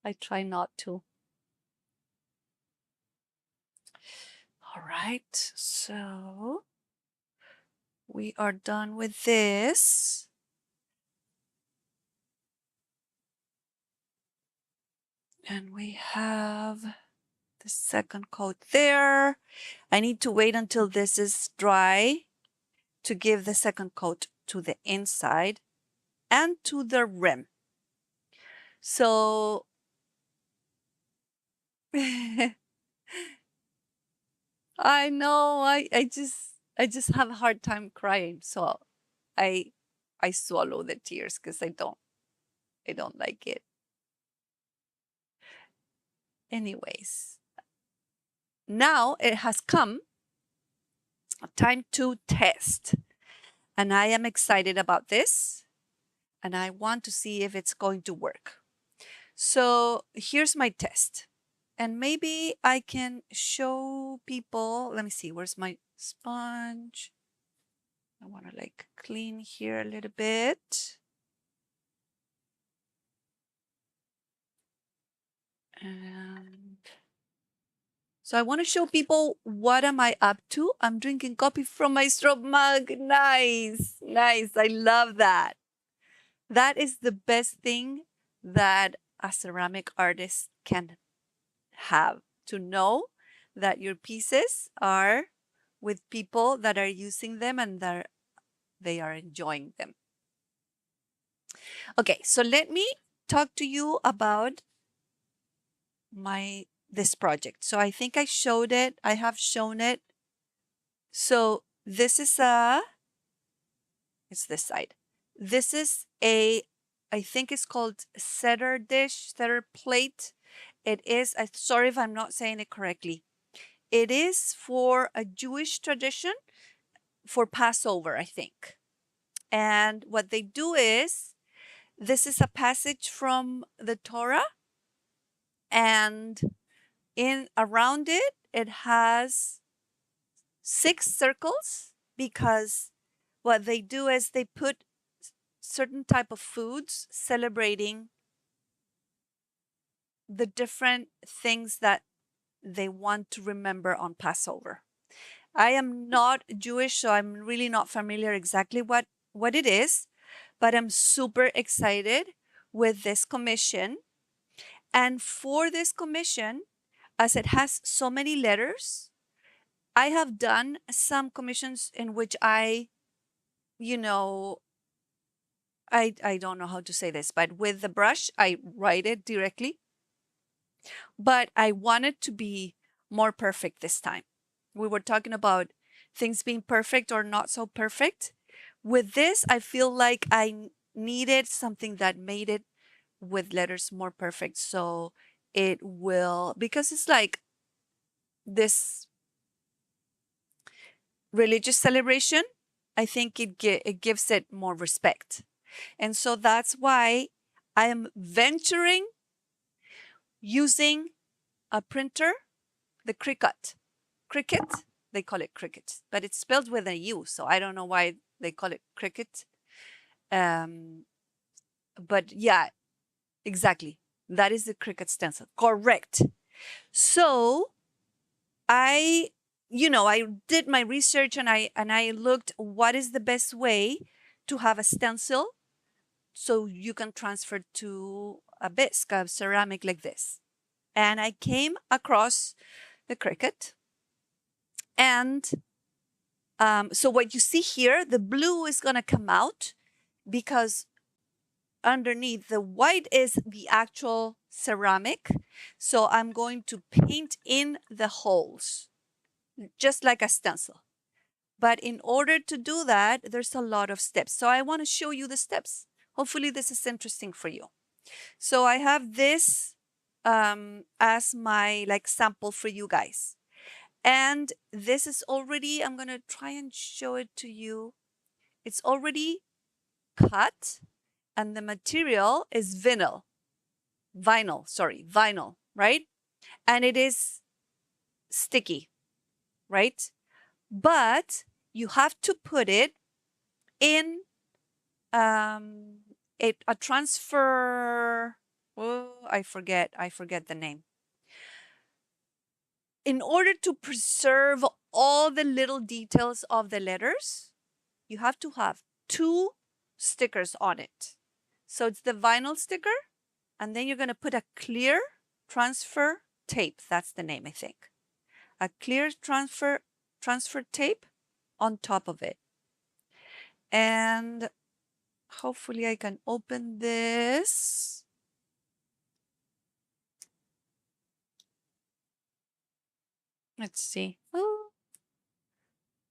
I try not to. All right, so we are done with this. And we have the second coat there. I need to wait until this is dry to give the second coat to the inside and to the rim. So I know I just have a hard time crying. So I I swallow the tears because I don't like it. Anyways, now it has come time to test. And I am excited about this. And I want to see if it's going to work. So here's my test. And maybe I can show people. Let me see, where's my sponge? I want to like clean here a little bit. And so I want to show people what am I up to. I'm drinking coffee from my straw mug. Nice, nice. I love that. That is the best thing that a ceramic artist can have, to know that your pieces are with people that are using them and that they are enjoying them. Okay, so let me talk to you about this project. So I think I showed it. I have shown it. So this is it's this side. This is I think it's called setter dish, setter plate. It is, I'm sorry if I'm not saying it correctly. It is for a Jewish tradition for Passover, I think. And what they do is, this is a passage from the Torah, and in around it, it has 6 circles, because what they do is they put certain type of foods celebrating the different things that they want to remember on Passover. I am not Jewish, so I'm really not familiar exactly what it is, but I'm super excited with this commission. And for this commission, as it has so many letters, I have done some commissions in which you know, I don't know how to say this, but with the brush, I write it directly. But I wanted to be more perfect this time. We were talking about things being perfect or not so perfect. With this, I feel like I needed something that made it with letters more perfect. So it will, because it's like this religious celebration, I think it gives it more respect. And so that's why I am venturing using a printer, the cricut. Cricut, they call it cricket, but it's spelled with a U, so I don't know why they call it cricket. Um, but yeah, exactly. That is the cricket stencil. Correct. So I, I did my research, and I looked what is the best way to have a stencil so you can transfer to a bisque, a ceramic like this. And I came across the cricket, And so what you see here, the blue is going to come out because underneath the white is the actual ceramic. So I'm going to paint in the holes, just like a stencil. But in order to do that, there's a lot of steps. So I want to show you the steps. Hopefully this is interesting for you. So I have this as my like sample for you guys. And this is already, I'm going to try and show it to you. It's already cut and the material is vinyl, right? And it is sticky, right? But you have to put it in a transfer. Oh, I forget the name. In order to preserve all the little details of the letters, you have to have two stickers on it. So it's the vinyl sticker, and then you're going to put a clear transfer tape. That's the name, I think. A clear transfer tape on top of it. And hopefully I can open this. Let's see. Oh,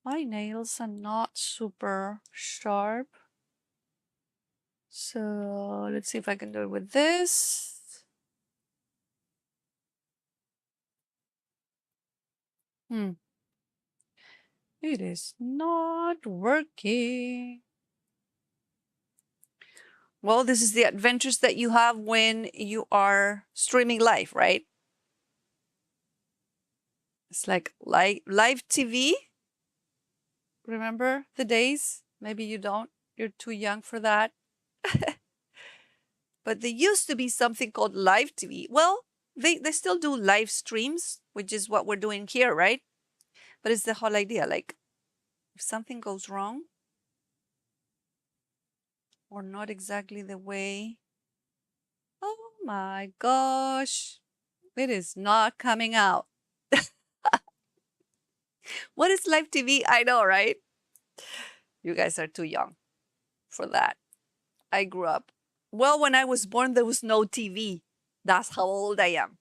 my nails are not super sharp. So let's see if I can do it with this. It is not working. Well, this is the adventures that you have when you are streaming live, right? It's like live TV. Remember the days? Maybe you don't. You're too young for that. But there used to be something called live TV. Well, they still do live streams, which is what we're doing here, right? But it's the whole idea, like if something goes wrong or not exactly the way. Oh my gosh, it is not coming out. What is live TV? I know, right? You guys are too young for that. I grew up. Well, when I was born, there was no TV. That's how old I am.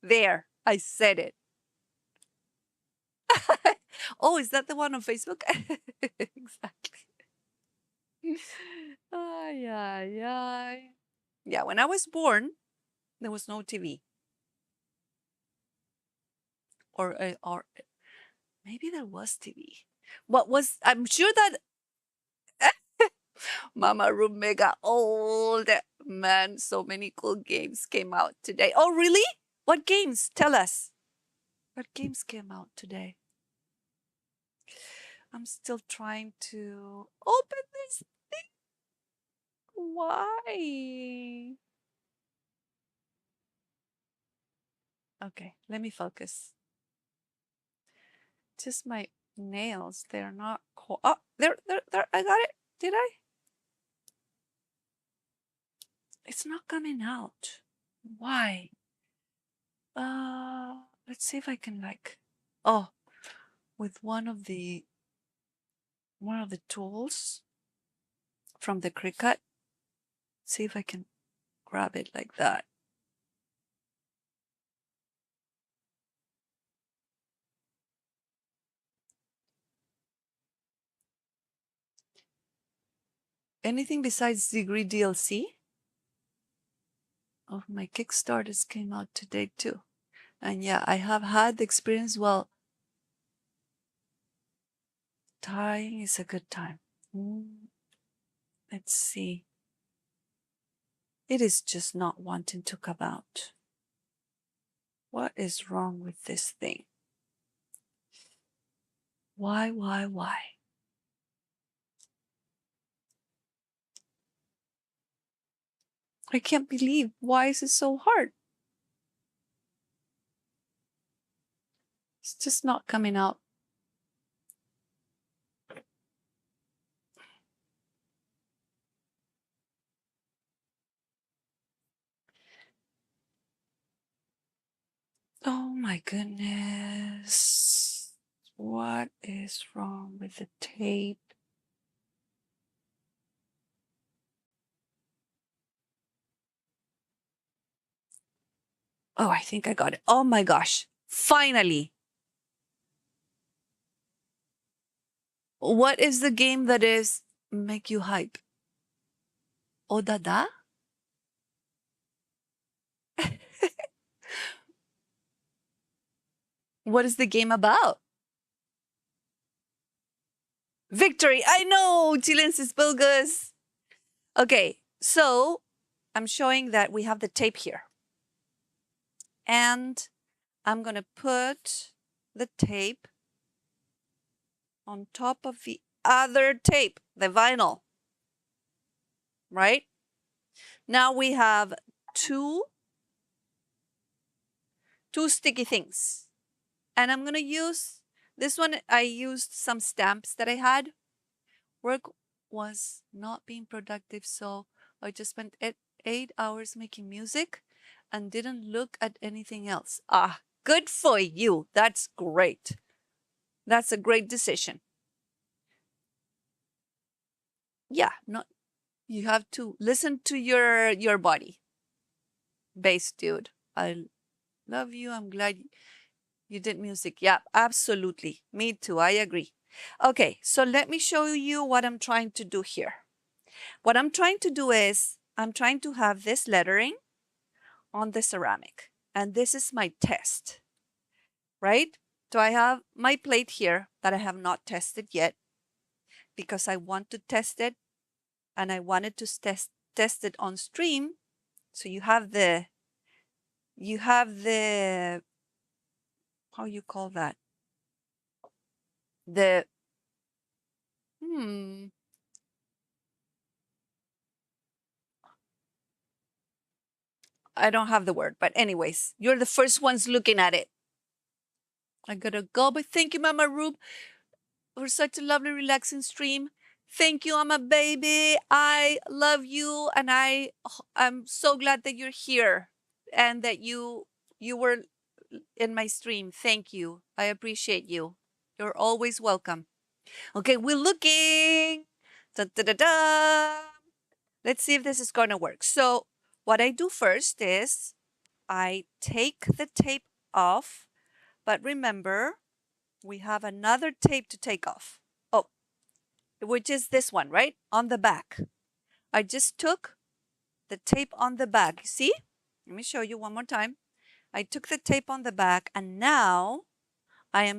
There, I said it. Oh, is that the one on Facebook? Exactly. Ay, ay, ay. Yeah, when I was born, there was no TV. Or maybe there was TV. What was, I'm sure that Mama Room mega old. Man, so many cool games came out today. Oh, really? What games? Tell us. What games came out today? I'm still trying to open this thing. Why? Okay, let me focus. Just my nails. They're not cool. Oh, there. I got it. Did I? It's not coming out. Why? Let's see if I can like, oh, with one of the tools from the cricut. See if I can grab it like that. Anything besides Degree DLC? Oh, my Kickstarters came out today too. And yeah, I have had the experience. Well, tying is a good time. Let's see. It is just not wanting to come out. What is wrong with this thing? Why? I can't believe. Why is it so hard? It's just not coming out. Oh my goodness. What is wrong with the tape? Oh, I think I got it. Oh my gosh. Finally. What is the game that is make you hype? Odada? What is the game about? Victory. I know. Chilensis Bilgus. Okay. So I'm showing that we have the tape here. And I'm going to put the tape on top of the other tape, the vinyl. Right? Now we have two sticky things. And I'm going to use this one. I used some stamps that I had. Work was not being productive, so I just spent 8 hours making music and didn't look at anything else. Ah, good for you. That's great. That's a great decision. Yeah, not you have to listen to your body. Bass dude. I love you. I'm glad you did music. Yeah, absolutely. Me too. I agree. Okay, so let me show you what I'm trying to do here. What I'm trying to do is I'm trying to have this lettering on the ceramic. And this is my test, right? So I have my plate here that I have not tested yet because I want to test it and I wanted to test it on stream. So you have the how you call that? The I don't have the word, but anyways, you're the first ones looking at it. I gotta go, but thank you, Mama Rube, for such a lovely, relaxing stream. Thank you, Mama Baby. I love you, and I'm so glad that you're here and that you were in my stream. Thank you. I appreciate you. You're always welcome. Okay, we're looking. Da, da, da, da. Let's see if this is gonna work. So what I do first is I take the tape off, but remember, we have another tape to take off. Oh, which is this one, right? On the back. I just took the tape on the back. You see? Let me show you one more time. I took the tape on the back and now I am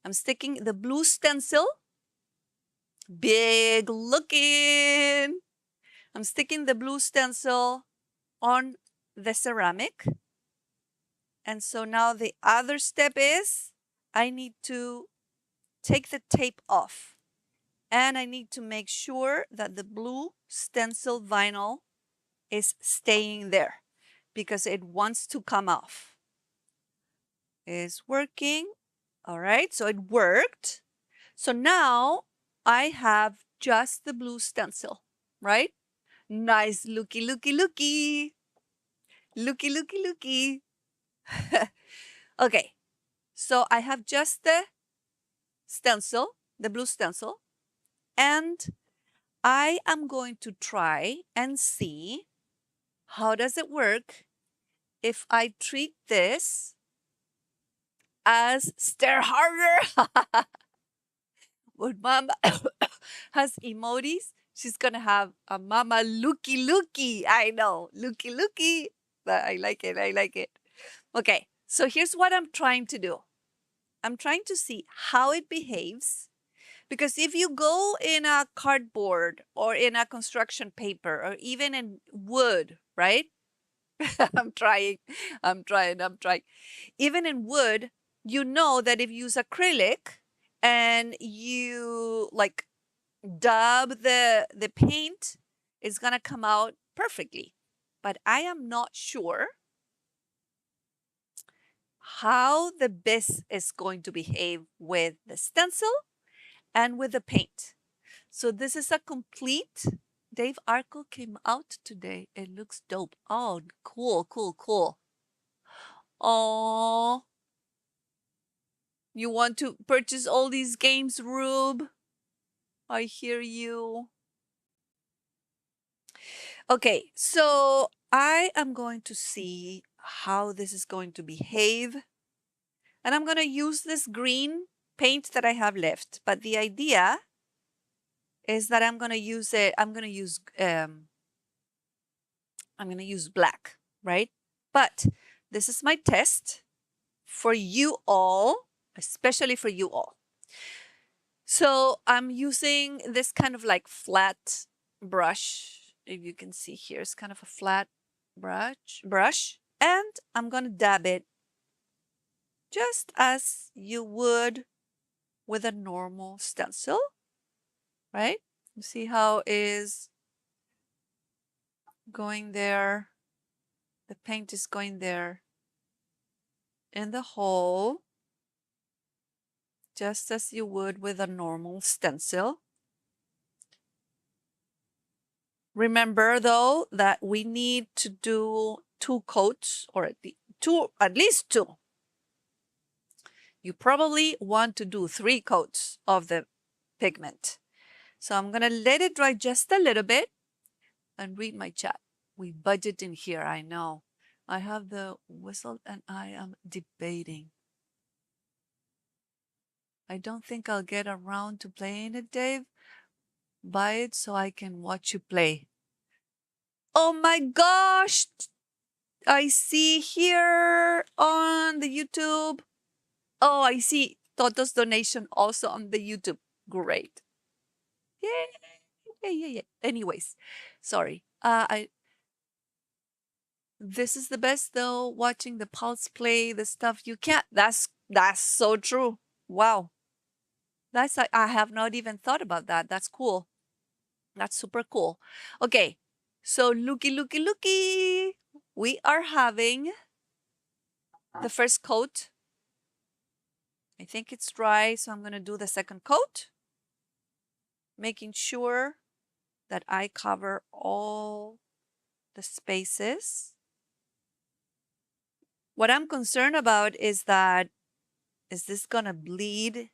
I'm sticking the blue stencil. Big looking. I'm sticking the blue stencil on the ceramic. And so now the other step is I need to take the tape off. And I need to make sure that the blue stencil vinyl is staying there because it wants to come off. It's working. All right, so it worked. So now I have just the blue stencil, right? Nice, looky, looky, looky. Looky, looky, looky. Okay, so I have just the stencil, the blue stencil, and I am going to try and see how does it work if I treat this as stare harder. When Mama has emojis, she's gonna have a Mama looky looky. I know, looky looky. But I like it. I like it. Okay, so here's what I'm trying to do. I'm trying to see how it behaves. Because if you go in a cardboard or in a construction paper or even in wood, right? I'm trying. I'm trying. I'm trying. Even in wood, you know that if you use acrylic and you like dab the paint, it's gonna come out perfectly. But I am not sure how the base is going to behave with the stencil and with the paint. So this is a complete. Dave Arkle came out today. It looks dope. Oh, cool, cool, cool. Oh, You want to purchase all these games, Rube? I hear you. Okay, so I am going to see how this is going to behave. And I'm going to use this green paint that I have left. But the idea is that I'm going to use black, right? But this is my test for you all, especially for you all. So I'm using this kind of like flat brush. If you can see here, it's kind of a flat brush. And I'm going to dab it just as you would with a normal stencil, right? You see how is going there. The paint is going there in the hole, just as you would with a normal stencil. Remember though that we need to do 2 coats, or at least 2. You probably want to do 3 coats of the pigment. So I'm going to let it dry just a little bit and read my chat. We budget in here, I know. I have the whistle and I am debating. I don't think I'll get around to playing it, Dave. Buy it so I can watch you play. Oh my gosh! I see here on the YouTube. Oh, I see Toto's donation also on the YouTube. Great. Yay. Anyways, sorry. This is the best though, watching the Pulse play the stuff you can't. That's so true. Wow. I have not even thought about that. That's cool. That's super cool. Okay. So looky. We are having the first coat. I think it's dry, so I'm going to do the second coat, making sure that I cover all the spaces. What I'm concerned about is this going to bleed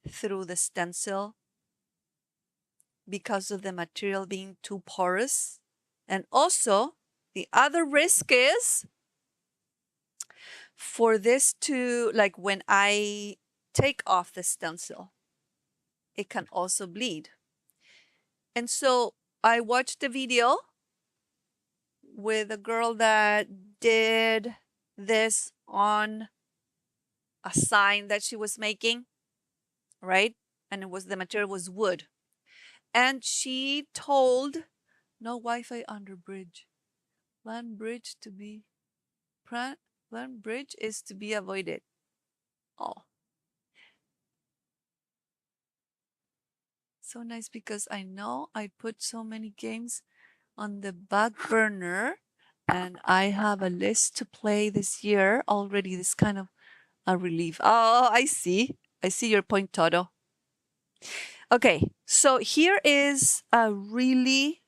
through the stencil because of the material being too porous? And also, the other risk is for this to, like when I take off the stencil, it can also bleed. And so I watched a video with a girl that did this on a sign that she was making, right? And the material was wood. And she told, no Wi-Fi under bridge. Plan bridge is to be avoided. Oh. So nice, because I know I put so many games on the back burner and I have a list to play this year already. This kind of a relief. Oh, I see. I see your point, Toto. Okay, so here is a really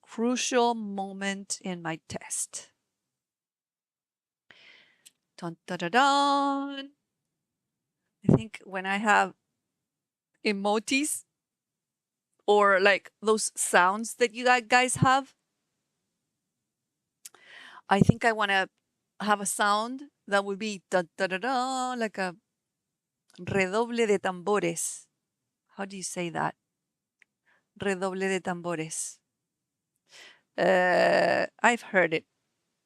crucial moment in my test. Dun, dun, dun, dun. I think when I have emojis or like those sounds that you guys have, I think I want to have a sound that would be da, da, da, da, like a redoble de tambores. How do you say that? Redoble de tambores. I've heard it.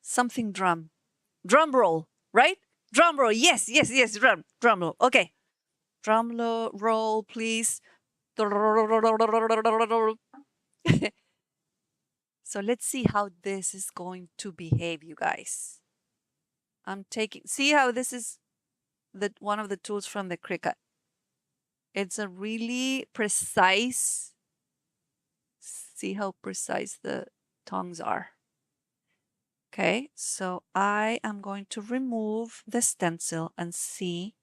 Something drum. Drum roll, right? Drum roll. Yes. Drum roll. Okay. Drum roll, please. So let's see how this is going to behave, you guys. See how this is one of the tools from the cricut. It's a really precise, see how precise the tongues are. Okay, so I am going to remove the stencil and see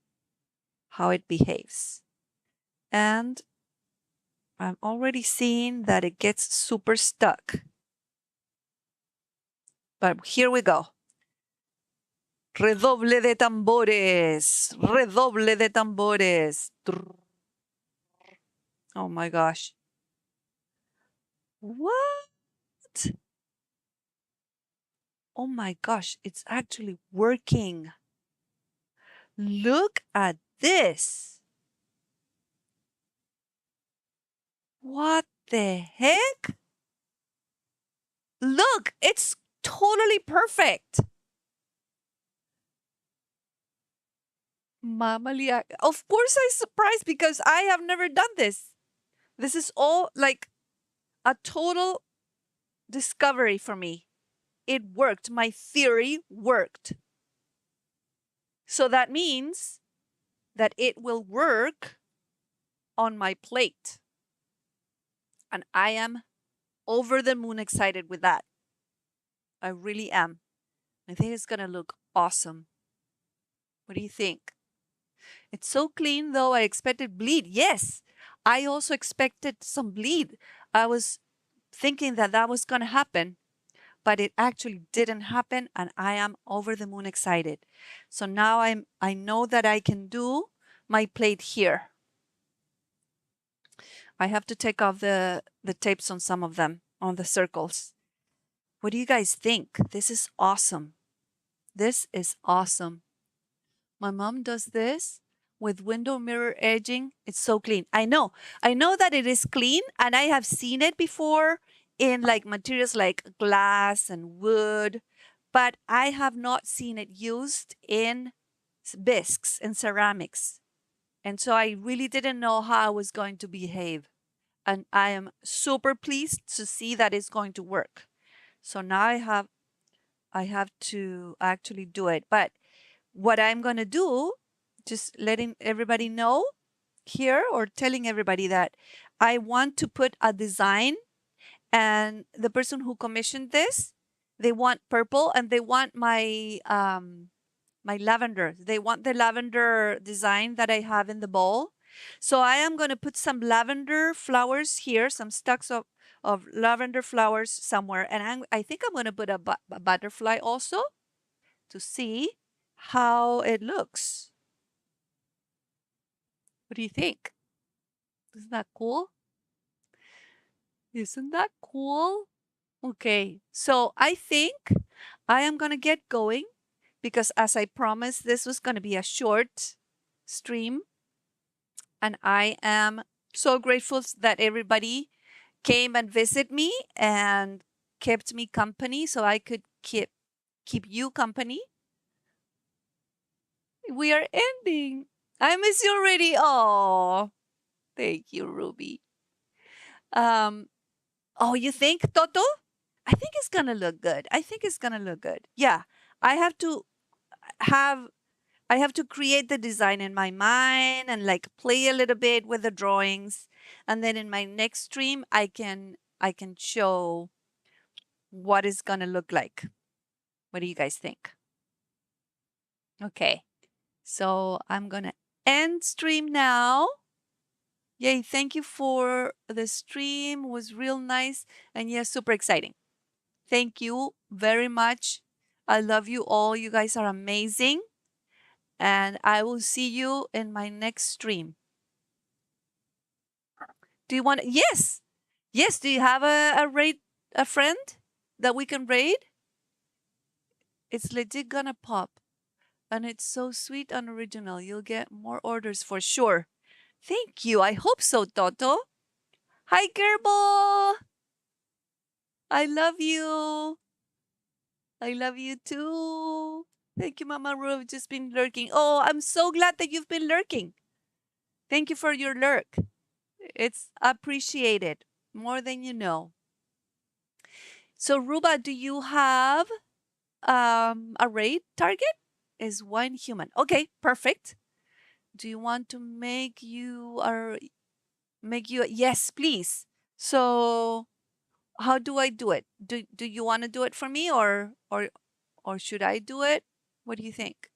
how it behaves. And I'm already seeing that it gets super stuck. But here we go. Redoble de tambores. Redoble de tambores. Oh my gosh. What? Oh my gosh, it's actually working. Look at this. What the heck? Look, it's totally perfect. Mama Lia, of course I'm surprised because I have never done this. This is all like a total discovery for me. It worked. My theory worked. So that means that it will work on my plate. And I am over the moon excited with that. I really am. I think it's going to look awesome. What do you think? It's so clean though. I expected bleed. Yes, I also expected some bleed. I was thinking that that was going to happen, but it actually didn't happen and I am over the moon excited. So now I know that I can do my plate here. I have to take off the tapes on some of them, on the circles. What do you guys think? This is awesome. This is awesome. My mom does this with window mirror edging. It's so clean. I know that it is clean and I have seen it before in like materials like glass and wood, but I have not seen it used in bisques and ceramics. And so I really didn't know how I was going to behave. And I am super pleased to see that it's going to work. So now I have to actually do it. But what I'm going to do, just letting everybody know here or telling everybody that I want to put a design, and the person who commissioned this, they want purple and they want my my lavender. They want the lavender design that I have in the bowl. So I am going to put some lavender flowers here, some stalks of lavender flowers somewhere. And I think I'm going to put a butterfly also to see how it looks. What do you think? Isn't that cool? Isn't that cool? Okay, so I think I am going to get going because as I promised, this was going to be a short stream. And I am so grateful that everybody came and visit me and kept me company so I could keep you company. We are ending. I miss you already. Oh, thank you, Ruby. Oh, you think, Toto? I think it's gonna look good. I think it's gonna look good. Yeah, I have to have I have to create the design in my mind and like play a little bit with the drawings, and then in my next stream I can show what it's gonna look like. What do you guys think? Okay, so I'm gonna end stream now. Yay, thank you for the stream. It was real nice and yes, super exciting. Thank you very much. I love you all. You guys are amazing. And I will see you in my next stream. Do you want? Yes. Yes. Do you have a friend that we can raid? It's legit gonna pop. And it's so sweet and original. You'll get more orders for sure. Thank you. I hope so, Toto. Hi, Gerbo. I love you. I love you too. Thank you, Mama Ru. I've just been lurking. Oh, I'm so glad that you've been lurking. Thank you for your lurk. It's appreciated more than you know. So, Ruba, do you have a raid target? Is one human. Okay, perfect. Do you want to make you yes, please. So, how do I do it? Do you want to do it for me or should I do it? What do you think?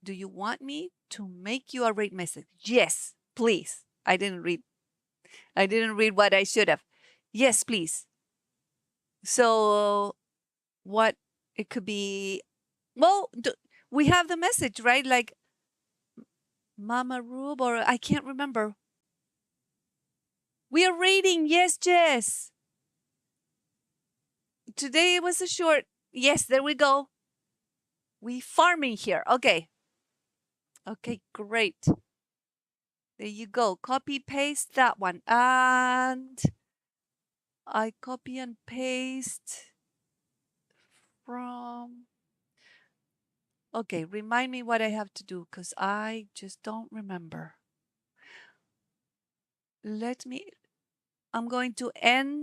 Do you want me to make you a raid message? Yes, please. I didn't read what I should have. Yes, please. So what it could be. Well, we have the message, right? Like Mama Rube, or I can't remember. We are reading. Yes, Jess. Today it was a short. Yes, there we go. We farming here. Okay. Okay, great. There you go. Copy paste that one. And I copy and paste from. Okay, remind me what I have to do because I just don't remember. I'm going to end